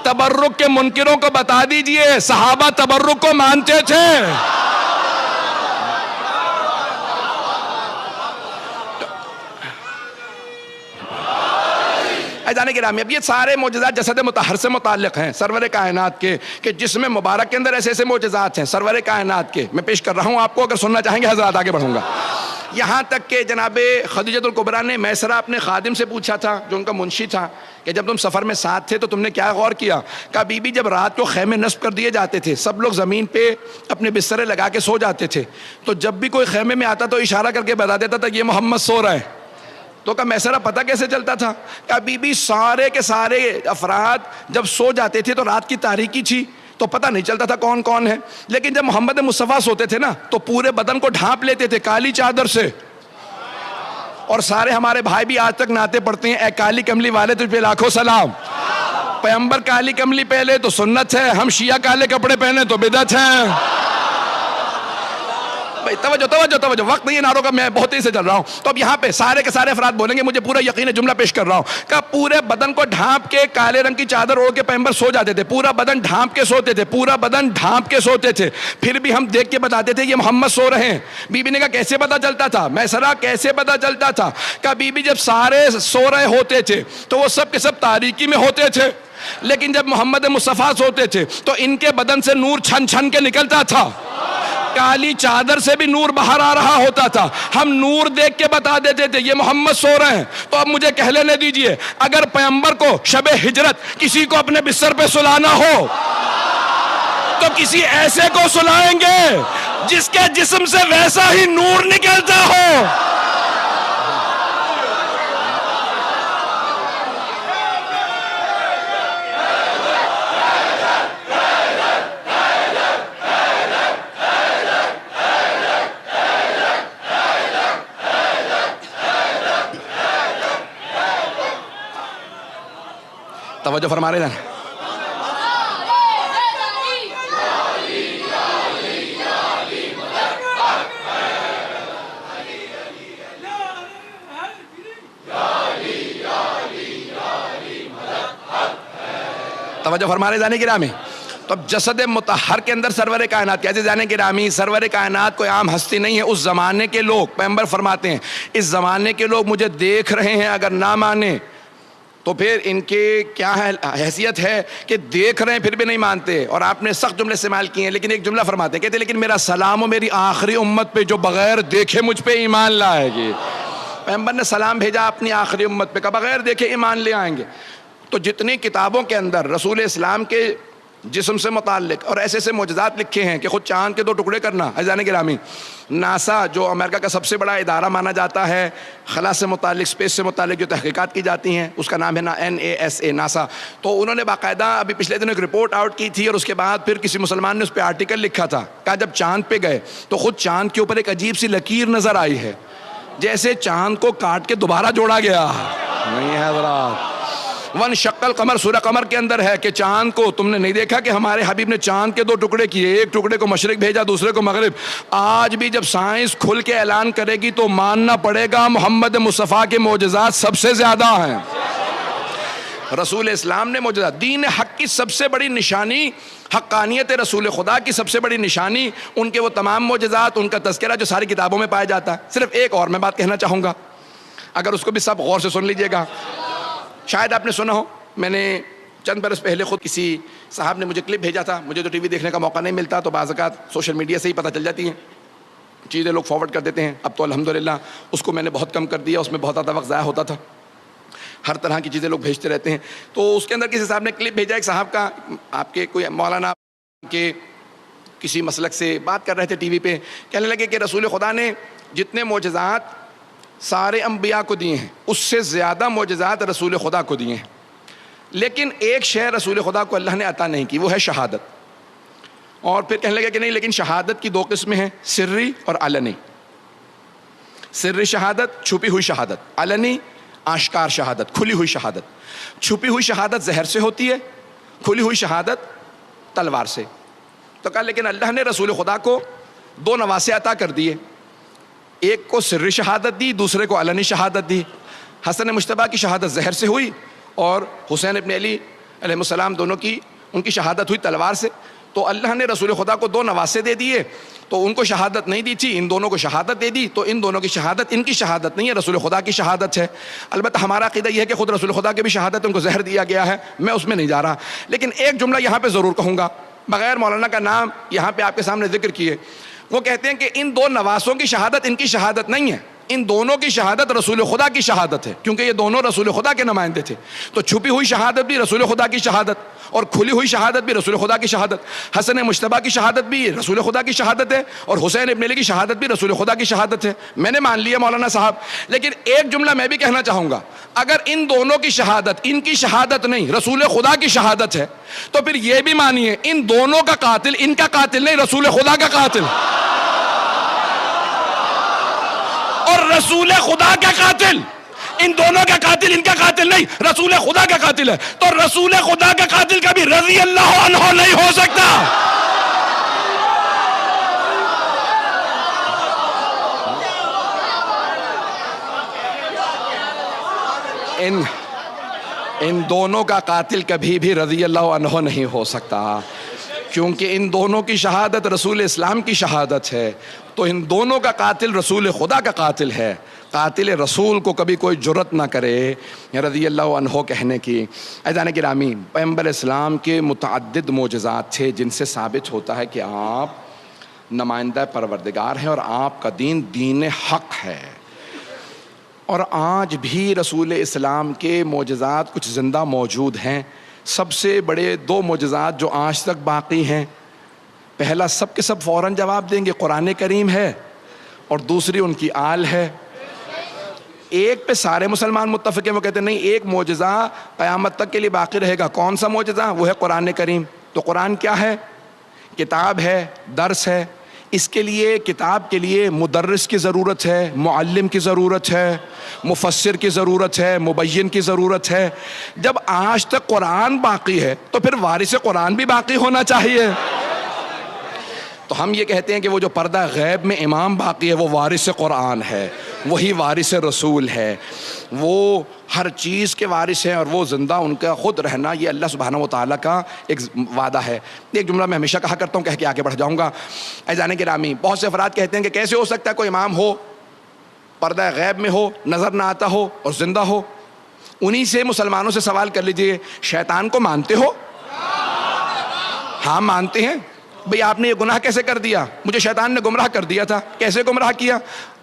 تبرک کے منکروں کو بتا دیجئے صحابہ تبرک کو مانتے تھے. جانے گرامی، اب یہ سارے معجزات جسد مطہر سے متعلق ہیں، سرور کائنات کے، کہ جسم مبارک کے اندر ایسے ایسے معجزات ہیں سرور کائنات کے. میں پیش کر رہا ہوں آپ کو، اگر سننا چاہیں گے حضرات آگے بڑھوں گا. یہاں تک کہ جناب خدیجۃ الکبریٰ نے میسرہ اپنے خادم سے پوچھا تھا جو ان کا منشی تھا کہ جب تم سفر میں ساتھ تھے تو تم نے کیا غور کیا؟ کہا بی بی جب رات کو خیمے نصب کر دیے جاتے تھے، سب لوگ زمین پہ اپنے بسترے لگا کے سو جاتے تھے، تو جب بھی کوئی خیمے میں آتا تو اشارہ کر کے بتا دیتا تھا یہ محمد سو رہا ہے. تو کہا میسرہ پتہ کیسے چلتا تھا؟ کہا بی بی سارے کے سارے افراد جب سو جاتے تھے تو رات کی تاریکی تھی تو پتہ نہیں چلتا تھا کون کون ہے، لیکن جب محمد مصطفیٰ سوتے تھے نا تو پورے بدن کو ڈھانپ لیتے تھے کالی چادر سے. اور سارے ہمارے بھائی بھی آج تک نعتیں پڑھتے ہیں، اے کالی کملی والے تجھ پہ لاکھوں سلام. پیغمبر کالی کملی پہلے تو سنت ہے، ہم شیعہ کالے کپڑے پہنے تو بدعت ہے. توجہ توجہ توجہ، وقت نہیں ہے نعروں کا، میں بہت ہی سے چل رہا ہوں. تو اب یہاں پہ سارے کے سارے افراد بولیں گے، مجھے پورا یقین ہے، جملہ پیش کر رہا ہوں. کہ پورے بدن کو ڈھانپ کے کالے رنگ کی چادر اوڑھ کے پیغمبر سو جاتے تھے، پورا بدن ڈھانپ کے سوتے تھے، پورا بدن ڈھانپ کے سوتے تھے. پھر بھی ہم دیکھ کے بتاتے تھے یہ محمد سو رہے ہیں. بی بی نے کہا کیسے پتا چلتا تھا؟ میسرہ کیسے پتا چلتا تھا؟ کہ بی بی جب سارے سو رہے ہوتے تھے تو وہ سب کے سب تاریکی میں ہوتے تھے، لیکن جب محمد مصطفیٰ سوتے تھے تو ان کے بدن سے نور چھن چھن کے نکلتا تھا، کالی چادر سے بھی نور باہر آ رہا ہوتا تھا. ہم نور دیکھ کے بتا دیتے تھے یہ محمد سو رہے ہیں. تو اب مجھے کہہ لینے دیجئے، اگر پیغمبر کو شب ہجرت کسی کو اپنے بستر پہ سلانا ہو تو کسی ایسے کو سلائیں گے جس کے جسم سے ویسا ہی نور نکلتا ہو. توجہ فرما رہے ہیں. توجہ فرما رہے جانے گرامی. تو اب جسد مطہر کے اندر سرور کائنات، کیسے جانے گرامی؟ سرور کائنات کوئی عام ہستی نہیں ہے، اس زمانے کے لوگ. پیغمبر فرماتے ہیں اس زمانے کے لوگ مجھے دیکھ رہے ہیں، اگر نہ مانے تو پھر ان کی کیا حیثیت ہے کہ دیکھ رہے ہیں پھر بھی نہیں مانتے. اور آپ نے سخت جملے استعمال کیے ہیں، لیکن ایک جملہ فرماتے ہیں، کہتے ہیں لیکن میرا سلام ہو میری آخری امت پہ جو بغیر دیکھے مجھ پہ ایمان لائے گی. پیغمبر نے سلام بھیجا اپنی آخری امت پہ، کہ بغیر دیکھے ایمان لے آئیں گے. تو جتنی کتابوں کے اندر رسول اسلام کے جسم سے متعلق، اور ایسے ایسے معجزات لکھے ہیں کہ خود چاند کے 2 ٹکڑے کرنا۔ عزیزان گرامی، ناسا جو امریکہ کا سب سے بڑا ادارہ مانا جاتا ہے خلا سے متعلق، اسپیس سے متعلق جو تحقیقات کی جاتی ہیں، اس کا نام ہے NASA، ناسا۔ تو انہوں نے باقاعدہ ابھی پچھلے دن ایک رپورٹ آؤٹ کی تھی، اور اس کے بعد پھر کسی مسلمان نے اس پہ آرٹیکل لکھا تھا، کہا جب چاند پہ گئے تو خود چاند کے اوپر ایک عجیب سی لکیر نظر آئی ہے، جیسے چاند کو کاٹ کے دوبارہ جوڑا گیا۔ نہیں ہے حضرات، وانشق القمر، سورہ قمر کے اندر ہے کہ چاند کو تم نے نہیں دیکھا کہ ہمارے حبیب نے چاند کے 2 ٹکڑے کیے، ایک ٹکڑے کو مشرق بھیجا، دوسرے کو مغرب۔ آج بھی جب سائنس کھل کے اعلان کرے گی تو ماننا پڑے گا محمد مصطفیٰ کے معجزات سب سے زیادہ ہیں۔ رسول اسلام نے معجزات، دین حق کی سب سے بڑی نشانی، حقانیت رسول خدا کی سب سے بڑی نشانی ان کے وہ تمام معجزات، ان کا تذکرہ جو ساری کتابوں میں پایا جاتا ہے۔ صرف ایک اور میں بات کہنا چاہوں گا، اگر اس کو بھی سب غور سے سن لیجئے گا۔ شاید آپ نے سنا ہو، میں نے چند برس پہلے خود کسی صاحب نے مجھے کلپ بھیجا تھا، مجھے تو ٹی وی دیکھنے کا موقع نہیں ملتا، تو بعض اوقات سوشل میڈیا سے ہی پتہ چل جاتی ہیں چیزیں، لوگ فارورڈ کر دیتے ہیں۔ اب تو الحمدللہ اس کو میں نے بہت کم کر دیا، اس میں بہت زیادہ وقت ضائع ہوتا تھا، ہر طرح کی چیزیں لوگ بھیجتے رہتے ہیں۔ تو اس کے اندر کسی صاحب نے کلپ بھیجا، ایک صاحب کا، آپ کے کوئی مولانا کے کسی مسلک سے بات کر رہے تھے ٹی وی پہ، کہنے لگے کہ رسول خدا نے جتنے معجزات سارے انبیاء کو دیے ہیں اس سے زیادہ معجزات رسول خدا کو دیے ہیں، لیکن ایک شے رسول خدا کو اللہ نے عطا نہیں کی، وہ ہے شہادت۔ اور پھر کہنے لگے کہ نہیں، لیکن شہادت کی 2 قسمیں ہیں، سری اور علنی۔ سری شہادت، چھپی ہوئی شہادت، علنی آشکار شہادت، کھلی ہوئی شہادت۔ چھپی ہوئی شہادت زہر سے ہوتی ہے، کھلی ہوئی شہادت تلوار سے۔ تو کہا لیکن اللہ نے رسول خدا کو 2 نواسے عطا کر دیے، ایک کو سری شہادت دی، دوسرے کو علنی شہادت دی۔ حسن مجتبیٰ کی شہادت زہر سے ہوئی، اور حسین ابن علی علیہ السلام دونوں کی ان کی شہادت ہوئی تلوار سے۔ تو اللہ نے رسول خدا کو 2 نواسے دے دیے، تو ان کو شہادت نہیں دی تھی، ان دونوں کو شہادت دے دی، تو ان دونوں کی شہادت ان کی شہادت نہیں ہے، رسول خدا کی شہادت ہے۔ البتہ ہمارا عقیدہ یہ ہے کہ خود رسول خدا کی بھی شہادت، ان کو زہر دیا گیا ہے، میں اس میں نہیں جا رہا، لیکن ایک جملہ یہاں پہ ضرور کہوں گا، بغیر مولانا کا نام یہاں پہ آپ کے سامنے ذکر کیے۔ وہ کہتے ہیں کہ ان 2 نواسوں کی شہادت ان کی شہادت نہیں ہے، ان دونوں کی شہادت رسول خدا کی شہادت ہے، کیونکہ یہ دونوں رسول خدا کے نمائندے تھے۔ تو چھپی ہوئی شہادت بھی رسول خدا کی شہادت، اور کھلی ہوئی شہادت بھی رسول خدا کی شہادت۔ حسن مجتبیٰ کی شہادت بھی رسول خدا کی شہادت ہے، اور حسین ابن علی کی شہادت بھی رسول خدا کی شہادت ہے۔ میں نے مان لیا مولانا صاحب، لیکن ایک جملہ میں بھی کہنا چاہوں گا، اگر ان دونوں کی شہادت ان کی شہادت نہیں، رسول خدا کی شہادت ہے، تو پھر یہ بھی مانیے ان دونوں کا قاتل ان کا قاتل نہیں، رسول خدا کا قاتل، اور رسول خدا کا قاتل ان دونوں کا قاتل ان کا قاتل نہیں، رسول خدا کا قاتل ہے۔ تو رسول خدا کا قاتل کبھی رضی اللہ عنہ نہیں ہو سکتا۔ ان دونوں کا قاتل کبھی بھی رضی اللہ عنہ نہیں ہو سکتا، کیونکہ ان دونوں کی شہادت رسول اسلام کی شہادت ہے، تو ان دونوں کا قاتل رسول خدا کا قاتل ہے۔ قاتل رسول کو کبھی کوئی جرت نہ کرے رضی اللہ عنہ کہنے کی۔ عزیزان گرامی، پیغمبر اسلام کے متعدد معجزات تھے جن سے ثابت ہوتا ہے کہ آپ نمائندہ پروردگار ہیں، اور آپ کا دین دین حق ہے۔ اور آج بھی رسول اسلام کے معجزات کچھ زندہ موجود ہیں۔ سب سے بڑے 2 معجزات جو آج تک باقی ہیں، پہلا سب کے سب فوراً جواب دیں گے، قرآن کریم ہے، اور دوسری ان کی آل ہے۔ ایک پہ سارے مسلمان متفق ہیں، وہ کہتے ہیں نہیں، ایک معجزہ قیامت تک کے لیے باقی رہے گا۔ کون سا معجزہ؟ وہ ہے قرآن کریم۔ تو قرآن کیا ہے؟ کتاب ہے، درس ہے۔ اس کے لیے، کتاب کے لیے مدرس کی ضرورت ہے، معلم کی ضرورت ہے، مفسر کی ضرورت ہے، مبین کی ضرورت ہے۔ جب آج تک قرآن باقی ہے تو پھر وارث قرآن بھی باقی ہونا چاہیے۔ تو ہم یہ کہتے ہیں کہ وہ جو پردہ غیب میں امام باقی ہے وہ وارث قرآن ہے، وہی وارث رسول ہے، وہ ہر چیز کے وارث ہیں، اور وہ زندہ ان کا خود رہنا یہ اللہ سبحانہ و تعالیٰ کا ایک وعدہ ہے۔ ایک جملہ میں ہمیشہ کہا کرتا ہوں، کہہ کے آگے بڑھ جاؤں گا۔ عزیزان گرامی، بہت سے افراد کہتے ہیں کہ کیسے ہو سکتا ہے کوئی امام ہو، پردہ غیب میں ہو، نظر نہ آتا ہو اور زندہ ہو؟ انہی سے مسلمانوں سے سوال کر لیجئے، شیطان کو مانتے ہو؟ ہاں مانتے ہیں۔ بھئی آپ نے یہ گناہ کیسے کر دیا؟ مجھے شیطان نے گمراہ کر دیا تھا۔ کیسے گمراہ کیا؟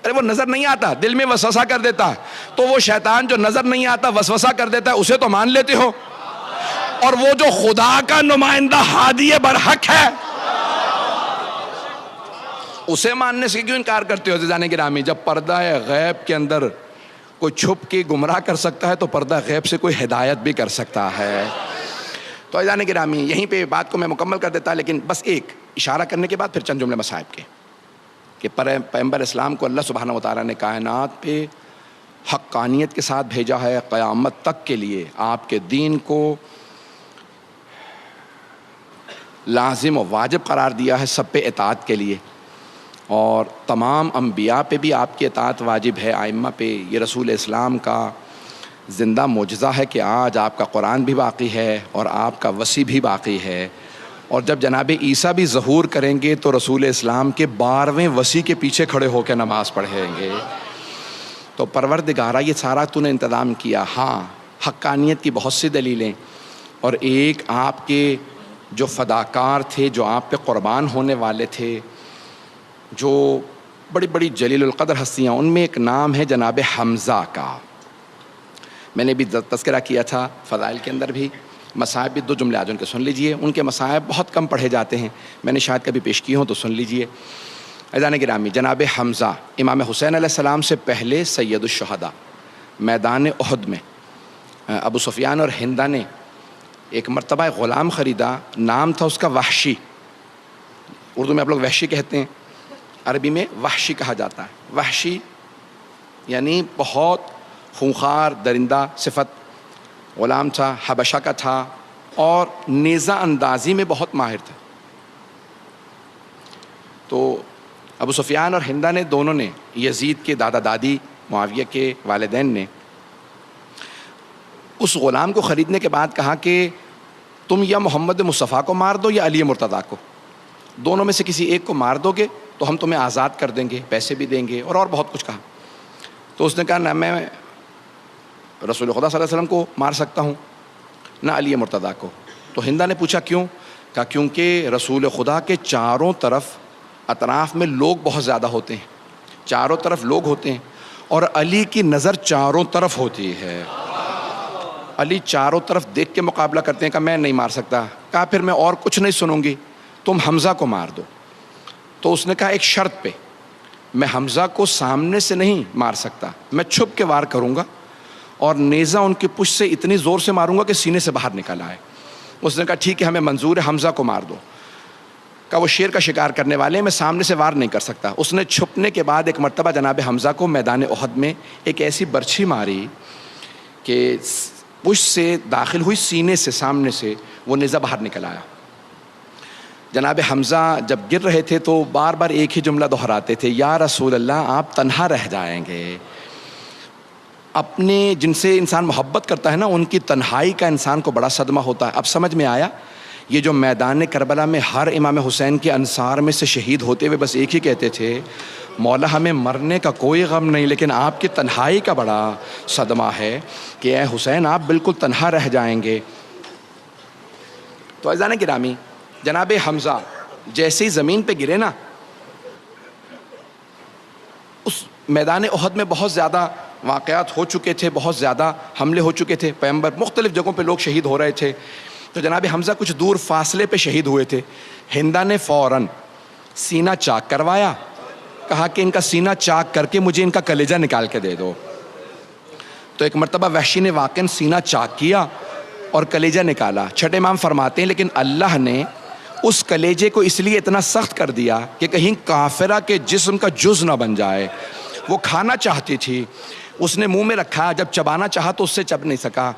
ارے وہ نظر نہیں آتا، دل میں وسوسہ کر دیتا ہے، تو وہ شیطان جو نظر نہیں آتا وسوسہ کر دیتا ہے اسے تو مان لیتے ہو؟ اور وہ جو خدا کا نمائندہ ہادی برحق ہے اسے ماننے سے کیوں انکار کرتے ہو عزیزان گرامی؟ جب پردہ غیب کے اندر کوئی چھپ کے گمراہ کر سکتا ہے تو پردہ غیب سے کوئی ہدایت بھی کر سکتا ہے۔ تو عزیزان گرامی یہیں پہ بات کو میں مکمل کر دیتا، لیکن بس ایک اشارہ کرنے کے بعد پھر چند جملے مصائب کے، کہ پیغمبر اسلام کو اللہ سبحانہ وتعالیٰ نے کائنات پہ حقانیت کے ساتھ بھیجا ہے، قیامت تک کے لیے آپ کے دین کو لازم و واجب قرار دیا ہے سب پہ اطاعت کے لیے، اور تمام انبیاء پہ بھی آپ کی اطاعت واجب ہے، ائمہ پہ۔ یہ رسول اسلام کا زندہ معجزہ ہے کہ آج آپ کا قرآن بھی باقی ہے اور آپ کا وصی بھی باقی ہے، اور جب جناب عیسیٰ بھی ظہور کریں گے تو رسول اسلام کے 12ویں وصی کے پیچھے کھڑے ہو کے نماز پڑھیں گے۔ تو پروردگارہ یہ سارا تو نے انتظام کیا۔ ہاں حقانیت کی بہت سی دلیلیں، اور ایک آپ کے جو فداکار تھے، جو آپ پہ قربان ہونے والے تھے، جو بڑی بڑی جلیل القدر ہستیاں، ان میں ایک نام ہے جناب حمزہ کا۔ میں نے بھی تذکرہ کیا تھا فضائل کے اندر بھی۔ مصائب بھی 2 جملے آج ان کے سن لیجئے، ان کے مصائب بہت کم پڑھے جاتے ہیں، میں نے شاید کبھی پیش کی ہوں تو سن لیجئے۔ عزیزان گرامی جناب حمزہ امام حسین علیہ السلام سے پہلے سید الشہداء، میدان احد میں ابو سفیان اور ہندہ نے ایک مرتبہ غلام خریدا، نام تھا اس کا وحشی، اردو میں آپ لوگ وحشی کہتے ہیں، عربی میں وحشی کہا جاتا ہے۔ وحشی یعنی بہت خونخوار درندہ صفت غلام تھا، حبشہ کا تھا، اور نیزہ اندازی میں بہت ماہر تھا۔ تو ابو سفیان اور ہندہ نے دونوں نے، یزید کے دادا دادی معاویہ کے والدین نے، اس غلام کو خریدنے کے بعد کہا کہ تم یا محمد مصطفیٰ کو مار دو یا علی مرتضیٰ کو، دونوں میں سے کسی ایک کو مار دو گے تو ہم تمہیں آزاد کر دیں گے، پیسے بھی دیں گے، اور بہت کچھ کہا۔ تو اس نے کہا نہ میں رسول خدا صلی اللہ علیہ وسلم کو مار سکتا ہوں، نہ علی مرتضیٰ کو۔ تو ہندہ نے پوچھا کیوں؟ کہا کیونکہ رسول خدا کے چاروں طرف اطراف میں لوگ بہت زیادہ ہوتے ہیں، چاروں طرف لوگ ہوتے ہیں، اور علی کی نظر چاروں طرف ہوتی ہے، علی چاروں طرف دیکھ کے مقابلہ کرتے ہیں۔ کہا میں نہیں مار سکتا۔ کہا پھر میں اور کچھ نہیں سنوں گی، تم حمزہ کو مار دو۔ تو اس نے کہا ایک شرط پہ، میں حمزہ کو سامنے سے نہیں مار سکتا، میں چھپ کے وار کروں گا اور نیزہ ان کی پشت سے اتنی زور سے ماروں گا کہ سینے سے باہر نکل آئے۔ اس نے کہا ٹھیک ہے ہمیں منظور ہے، حمزہ کو مار دو۔ کہا وہ شیر کا شکار کرنے والے ہیں، میں سامنے سے وار نہیں کر سکتا۔ اس نے چھپنے کے بعد ایک مرتبہ جناب حمزہ کو میدان احد میں ایک ایسی برچھی ماری کہ پشت سے داخل ہوئی، سینے سے سامنے سے وہ نیزہ باہر نکل آیا۔ جناب حمزہ جب گر رہے تھے تو بار بار ایک ہی جملہ دہراتے تھے، یا رسول اللہ آپ تنہا رہ جائیں گے۔ اپنے جن سے انسان محبت کرتا ہے نا، ان کی تنہائی کا انسان کو بڑا صدمہ ہوتا ہے۔ اب سمجھ میں آیا، یہ جو میدان کربلا میں ہر امام حسین کے انصار میں سے شہید ہوتے ہوئے بس ایک ہی کہتے تھے، مولا ہمیں مرنے کا کوئی غم نہیں، لیکن آپ کی تنہائی کا بڑا صدمہ ہے کہ اے حسین آپ بالکل تنہا رہ جائیں گے۔ تو عزیزان گرامی جناب حمزہ جیسے ہی زمین پہ گرے نا، اس میدان احد میں بہت زیادہ واقعات ہو چکے تھے، بہت زیادہ حملے ہو چکے تھے، پیغمبر مختلف جگہوں پہ لوگ شہید ہو رہے تھے۔ تو جناب حمزہ کچھ دور فاصلے پہ شہید ہوئے تھے۔ ہندہ نے فوراً سینہ چاک کروایا، کہا کہ ان کا سینہ چاک کر کے مجھے ان کا کلیجہ نکال کے دے دو۔ تو ایک مرتبہ وحشی نے واقعاً سینہ چاک کیا اور کلیجہ نکالا۔ چھٹے امام فرماتے ہیں لیکن اللہ نے اس کلیجے کو اس لیے اتنا سخت کر دیا کہ کہیں کافرہ کے جسم کا جز نہ بن جائے۔ وہ کھانا چاہتی تھی، اس نے منہ میں رکھا، جب چبانا چاہا تو اس سے چب نہیں سکا۔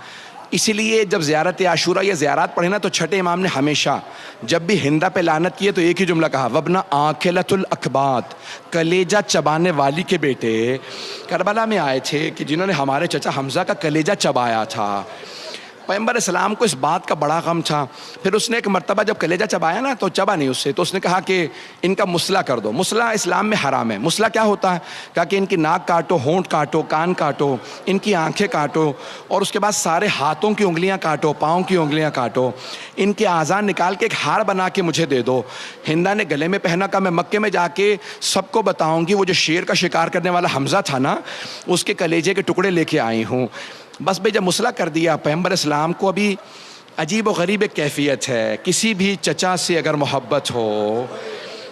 اسی لیے جب زیارت عاشورہ یا زیارات پڑھے نا تو چھٹے امام نے ہمیشہ جب بھی ہندہ پہ لعنت کیے تو ایک ہی جملہ کہا، وَبْنَ آکِلَةُ الْأَكْبَاتِ، کلیجہ چبانے والی کے بیٹے۔ کربلا میں آئے تھے کہ جنہوں نے ہمارے چچا حمزہ کا کلیجہ چبایا تھا۔ پیغمبر اسلام کو اس بات کا بڑا غم تھا۔ پھر اس نے ایک مرتبہ جب کلیجہ چبایا نا تو چبا نہیں اس سے، تو اس نے کہا کہ ان کا مسئلہ کر دو۔ مسئلہ اسلام میں حرام ہے۔ مسئلہ کیا ہوتا ہے؟ کہا کہ ان کی ناک کاٹو، ہونٹ کاٹو، کان کاٹو، ان کی آنکھیں کاٹو، اور اس کے بعد سارے ہاتھوں کی انگلیاں کاٹو، پاؤں کی انگلیاں کاٹو، ان کے اعضاء نکال کے ایک ہار بنا کے مجھے دے دو۔ ہندہ نے گلے میں پہنا، کہا میں مکے میں جا کے سب کو بتاؤں گی وہ جو شیر کا شکار کرنے والا حمزہ تھا نا، اس کے کلیجے کے ٹکڑے لے کے آئی ہوں۔ بس بھائی جب مسئلہ کر دیا، پیغمبر اسلام کو ابھی عجیب و غریب ایک کیفیت ہے. کسی بھی چچا سے اگر محبت ہو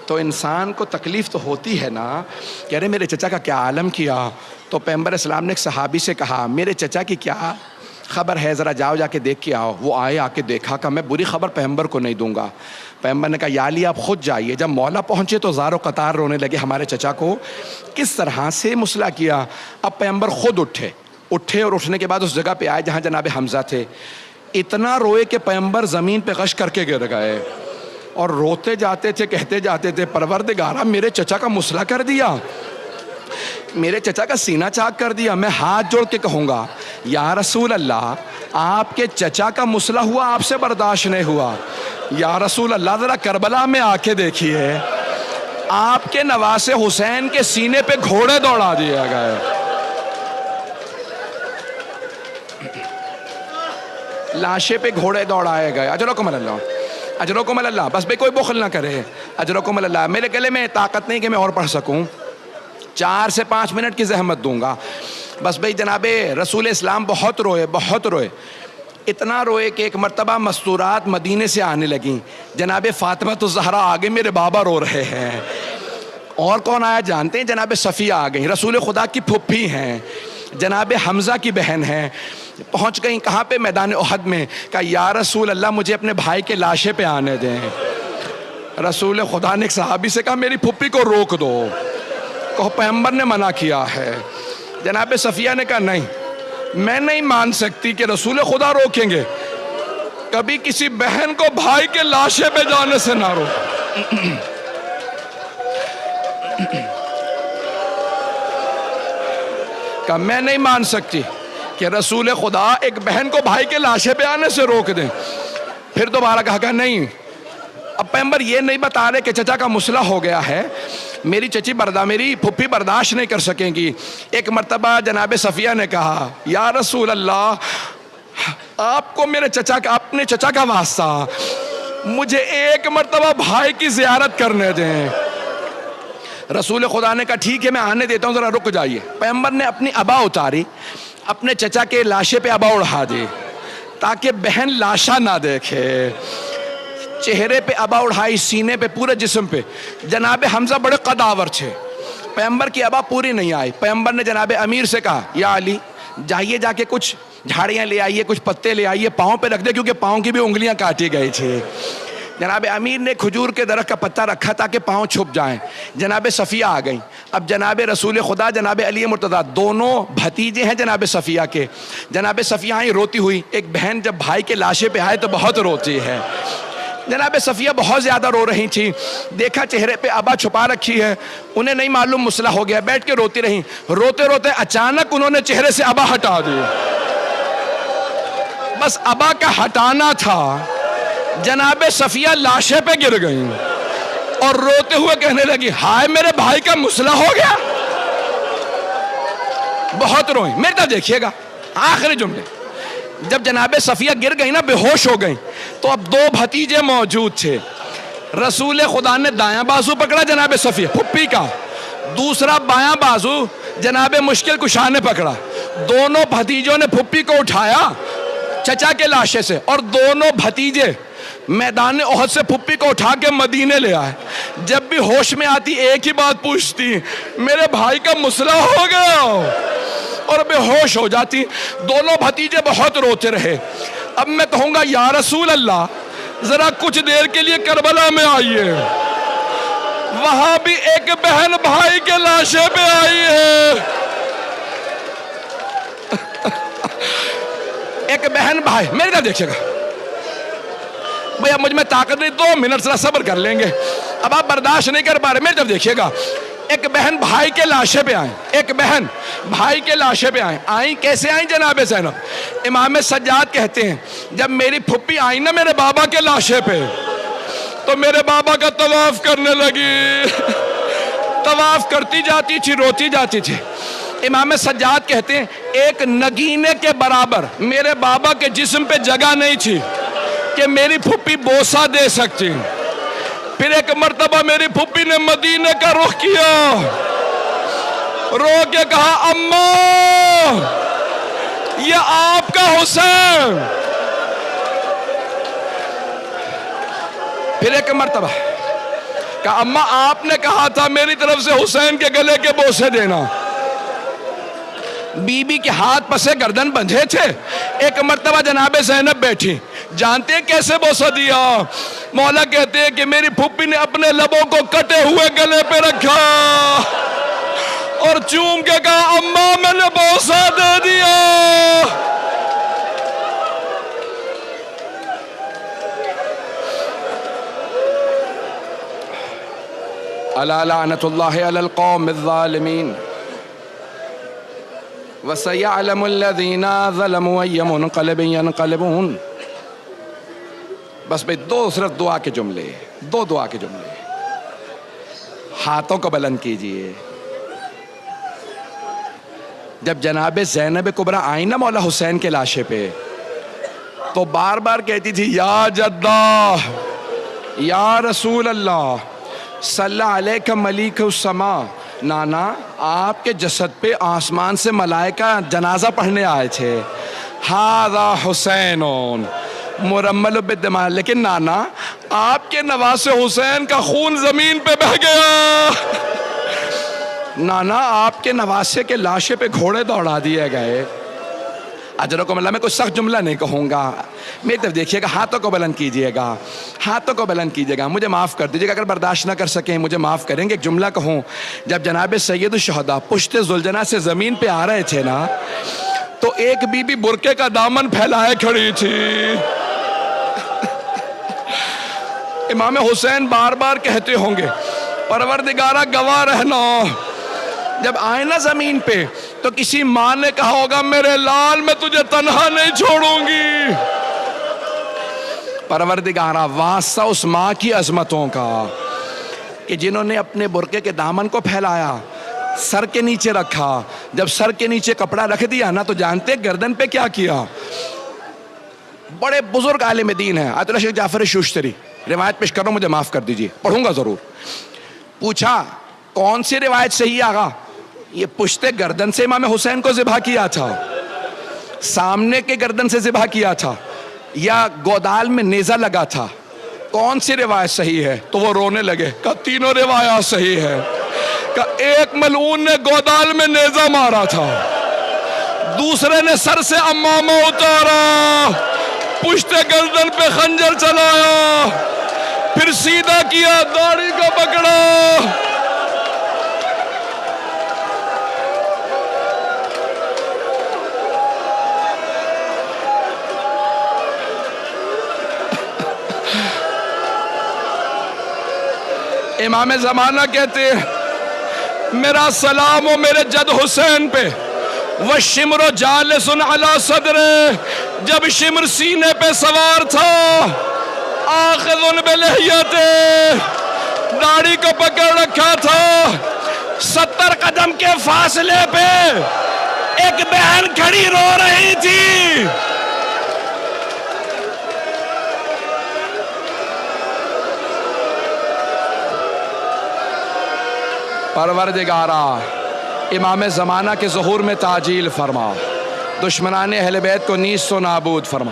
تو انسان کو تکلیف تو ہوتی ہے نا کہ ارے میرے چچا کا کیا عالم کیا. تو پیغمبر اسلام نے ایک صحابی سے کہا میرے چچا کی کیا خبر ہے، ذرا جاؤ جا کے دیکھ کے آؤ. وہ آئے، آ کے دیکھا کہ میں بری خبر پیغمبر کو نہیں دوں گا. پیغمبر نے کہا یا علی آپ خود جائیے. جب مولا پہنچے تو زار و قطار رونے لگے ہمارے چچا کو کس طرح سے مصلح کیا. اب پیغمبر خود اٹھے اور اٹھنے کے بعد اس جگہ پہ آئے جہاں جناب حمزہ تھے. اتنا روئے کہ پیغمبر زمین پہ غش کر کے گر گئے اور روتے جاتے تھے، کہتے جاتے تھے پروردگارا میرے چچا کا مصلح کر دیا، میرے چچا کا سینہ چاک کر دیا. میں ہاتھ جوڑ کے کہوں گا یا رسول اللہ آپ کے چچا کا مصلح ہوا، آپ سے برداشت نہیں ہوا. یا رسول اللہ ذرا کربلا میں آ کے دیکھیے آپ کے نواسے حسین کے سینے پہ گھوڑے دوڑا دیا گئے. لاشے پہ گھوڑے دوڑائے گئے. اجرکم اللہ، اجرکم اللہ. بس بھائی کوئی بخل نہ کرے. اجرکم اللہ. میرے گلے میں طاقت نہیں کہ میں اور پڑھ سکوں، 4 سے 5 منٹ کی زحمت دوں گا. بس بھائی جناب رسول اسلام بہت روئے. اتنا روئے کہ ایک مرتبہ مستورات مدینے سے آنے لگیں. جناب فاطمہ الزہرا آگے میرے بابا رو رہے ہیں. اور کون آیا جانتے ہیں؟ جناب صفیہ آ گئی، رسول خدا کی پھپھی ہیں، جناب حمزہ کی بہن ہیں. پہنچ گئیں کہاں پہ؟ میدان احد میں. کہا یا رسول اللہ مجھے اپنے بھائی کے لاشے پہ آنے دیں. رسول خدا نے ایک صحابی سے کہا میری پھپھی کو روک دو، کہو پیغمبر نے منع کیا ہے. جناب صفیہ نے کہا نہیں، میں نہیں مان سکتی کہ رسول خدا روکیں گے. کبھی کسی بہن کو بھائی کے لاشے پہ جانے سے نہ رو. کہ میں نہیں مان سکتی کہ رسول خدا ایک بہن کو بھائی کے لاشے پہ آنے سے روک دیں. پھر دوبارہ کہا نہیں. اب پیغمبر یہ نہیں بتا رہے کہ چچا کا مصلح ہو گیا ہے، میری میری پھپھی برداشت نہیں کر سکیں گی. ایک مرتبہ جناب صفیہ نے کہا یا رسول اللہ آپ کو میرے چچا کا، اپنے چچا کا واسطہ، مجھے ایک مرتبہ بھائی کی زیارت کرنے دیں. رسول خدا نے کہا ٹھیک ہے میں آنے دیتا ہوں، ذرا رک جائیے. پیغمبر نے اپنی ابا اتاری، اپنے چچا کے لاشے پہ ابا اڑا دی تاکہ بہن لاشا نہ دیکھے. چہرے پہ ابا اڑھائی، سینے پہ، پورے جسم پہ. جناب حمزہ بڑے قداور تھے، پیغمبر کی ابا پوری نہیں آئی. پیغمبر نے جناب امیر سے کہا یا علی جائیے جا کے کچھ جھاڑیاں لے آئیے، کچھ پتے لے آئیے، پاؤں پہ رکھ دے کیونکہ پاؤں کی بھی انگلیاں کاٹی گئی تھی. جناب امیر نے کھجور کے درخت کا پتا رکھا تاکہ پاؤں چھپ جائیں. جناب صفیہ آ گئیں. اب جناب رسول خدا جناب علی مرتضیٰ دونوں بھتیجے ہیں جناب صفیہ کے. جناب صفیہ آئی روتی ہوئی. ایک بہن جب بھائی کے لاشے پہ آئے تو بہت روتی ہے. جناب صفیہ بہت زیادہ رو رہی تھی. دیکھا چہرے پہ ابا چھپا رکھی ہے، انہیں نہیں معلوم مصلح ہو گیا، بیٹھ کے روتی رہی. روتے روتے اچانک انہوں نے چہرے سے ابا ہٹا دی. بس ابا کا ہٹانا تھا. جناب صفیہ لاشے پہ گر گئیں اور روتے ہوئے کہنے لگی ہائے میرے بھائی کا مصلح ہو گیا. بہت روئیں. میرے طرف دیکھیے گا آخری جملے. جب جناب صفیہ گر گئی نا، بے ہوش ہو گئیں، تو اب 2 بھتیجے موجود تھے. رسول خدا نے دایاں بازو پکڑا جناب صفیہ پھپھی کا، دوسرا بایاں بازو جناب مشکل کشا نے پکڑا. دونوں بھتیجوں نے پھپھی کو اٹھایا چچا کے لاشے سے، اور دونوں بھتیجے میدان احد سے پھپھی کو اٹھا کے مدینے لے آئے. جب بھی ہوش میں آتی ایک ہی بات پوچھتی میرے بھائی کا مصلح ہو گیا، اور بے ہوش ہو جاتی. دونوں بھتیجے بہت روتے رہے. اب میں کہوں گا یا رسول اللہ ذرا کچھ دیر کے لیے کربلا میں آئیے، وہاں بھی ایک بہن بھائی کے لاشے پہ آئی ہے. ایک بہن بھائی. میرے طرف دیکھیے گا بھئی، اب مجھ میں طاقت نہیں، 2 منٹ ذرا صبر کر لیں گے. اب آپ برداشت نہیں کر پا رہے. میری طرف دیکھیے گا. ایک بہن بھائی کے لاشے پہ آئیں. ایک بہن بھائی کے لاشے پہ آئیں. کیسے آئیں جناب زینب؟ امام سجاد کہتے ہیں جب میری پھپھی آئی نا میرے بابا کے لاشے پہ، تو میرے بابا کا طواف کرنے لگی. طواف کرتی جاتی تھی، روتی جاتی تھی. امام سجاد کہتے ہیں ایک نگینے کے برابر میرے بابا کے جسم پہ جگہ نہیں تھی کہ میری پھپھی بوسہ دے سکتی. پھر ایک مرتبہ میری پھپھی نے مدینے کا رخ کیا، رو کے کہا اماں یہ آپ کا حسین. پھر ایک مرتبہ کہا اماں آپ نے کہا تھا میری طرف سے حسین کے گلے کے بوسے دینا. بی بی کے ہاتھ پسے گردن بندھے تھے. ایک مرتبہ جناب زینب بیٹھی, جانتے ہیں کیسے بوسہ دیا؟ مولا کہتے ہیں کہ میری پھوپھی نے اپنے لبوں کو کٹے ہوئے گلے پہ رکھا اور چوم کے کہا اماں میں نے بوسہ دے دیا. الا لعنت اللہ علی القوم الظالمین وَسَيَعْلَمُ الَّذِينَ ظَلَمُوا أَيَّ مُنْقَلِبٍ يَنْقَلِبُونَ. بس بھئی دو صرف دعا کے جملے, دو دعا کے جملے. ہاتھوں کو بلند کیجئے. جب جناب زینب کبریٰ آئیں نا مولا حسین کے لاشے پہ, تو بار بار کہتی تھی یا جدہ یا رسول اللہ صلی علیک ملیک السما. نانا آپ کے جسد پہ آسمان سے ملائکہ جنازہ پڑھنے آئے تھے. ھذا حسین مرمل بالدماء. لیکن نانا آپ کے نواسے حسین کا خون زمین پہ بہہ گیا. نانا آپ کے نواسے کے لاشے پہ گھوڑے دوڑا دیے گئے. اجرکم اللہ. میں کوئی سخت جملہ نہیں کہوں گا, میری طرف دیکھیے گا, ہاتھوں کو بلند کیجئے گا, ہاتھوں کو بلند کیجئے گا. مجھے معاف کر دیجئے گا, اگر برداشت نہ کر سکیں مجھے معاف کریں گے. ایک جملہ کہوں, جب جناب سید الشہداء پشت ذوالجناح سے زمین پہ آ رہے تھے نا, تو ایک بی بی برقعے کا دامن پھیلائے کھڑی تھی. امام حسین بار بار کہتے ہوں گے پروردگارہ گواہ رہنا, جب آئے نا زمین پہ تو کسی ماں نے کہا ہوگا میرے لال میں تجھے تنہا نہیں چھوڑوں گی. پروردگارہ واسطہ اس ماں کی عظمتوں کا کہ جنہوں نے اپنے برقعے کے دامن کو پھیلایا, سر کے نیچے رکھا. جب سر کے نیچے کپڑا رکھ دیا نا, تو جانتے گردن پہ کیا کیا؟ بڑے بزرگ عالم دین ہیں آیت اللہ شیخ جعفر شوشتری, روایت پیش کر رہا ہوں, مجھے معاف کر دیجئے, پڑھوں گا ضرور. پوچھا کون سی روایت صحیح آغا؟ یہ پشت گردن سے امام حسین کو ذبح کیا تھا, سامنے کے گردن سے ذبح کیا تھا, یا گودال میں نیزہ لگا تھا؟ کون سی روایت صحیح ہے؟ تو وہ رونے لگے. کہا تینوں روایات صحیح ہے. کہا ایک ملعون نے گودال میں نیزہ مارا تھا, دوسرے نے سر سے امامہ اتارا, پشت گردن پہ خنجر چلایا, پھر سیدھا کیا, داڑھی کو پکڑا. امام زمانہ کہتے ہیں میرا سلام و میرے جد حسین پہ, وَالشِّمْرُ جَالِسٌ عَلَى صَدْرِهِ. جب شمر سینے پہ سوار تھا, آخذٌ بِلِحْيَتِهِ, داڑھی کو پکڑ رکھا تھا. 70 قدم کے فاصلے پہ ایک بہن کھڑی رو رہی تھی. پروردگارہ امام زمانہ کے ظہور میں تعجیل فرما, دشمنان اہل بیت کو نیست و نابود فرما.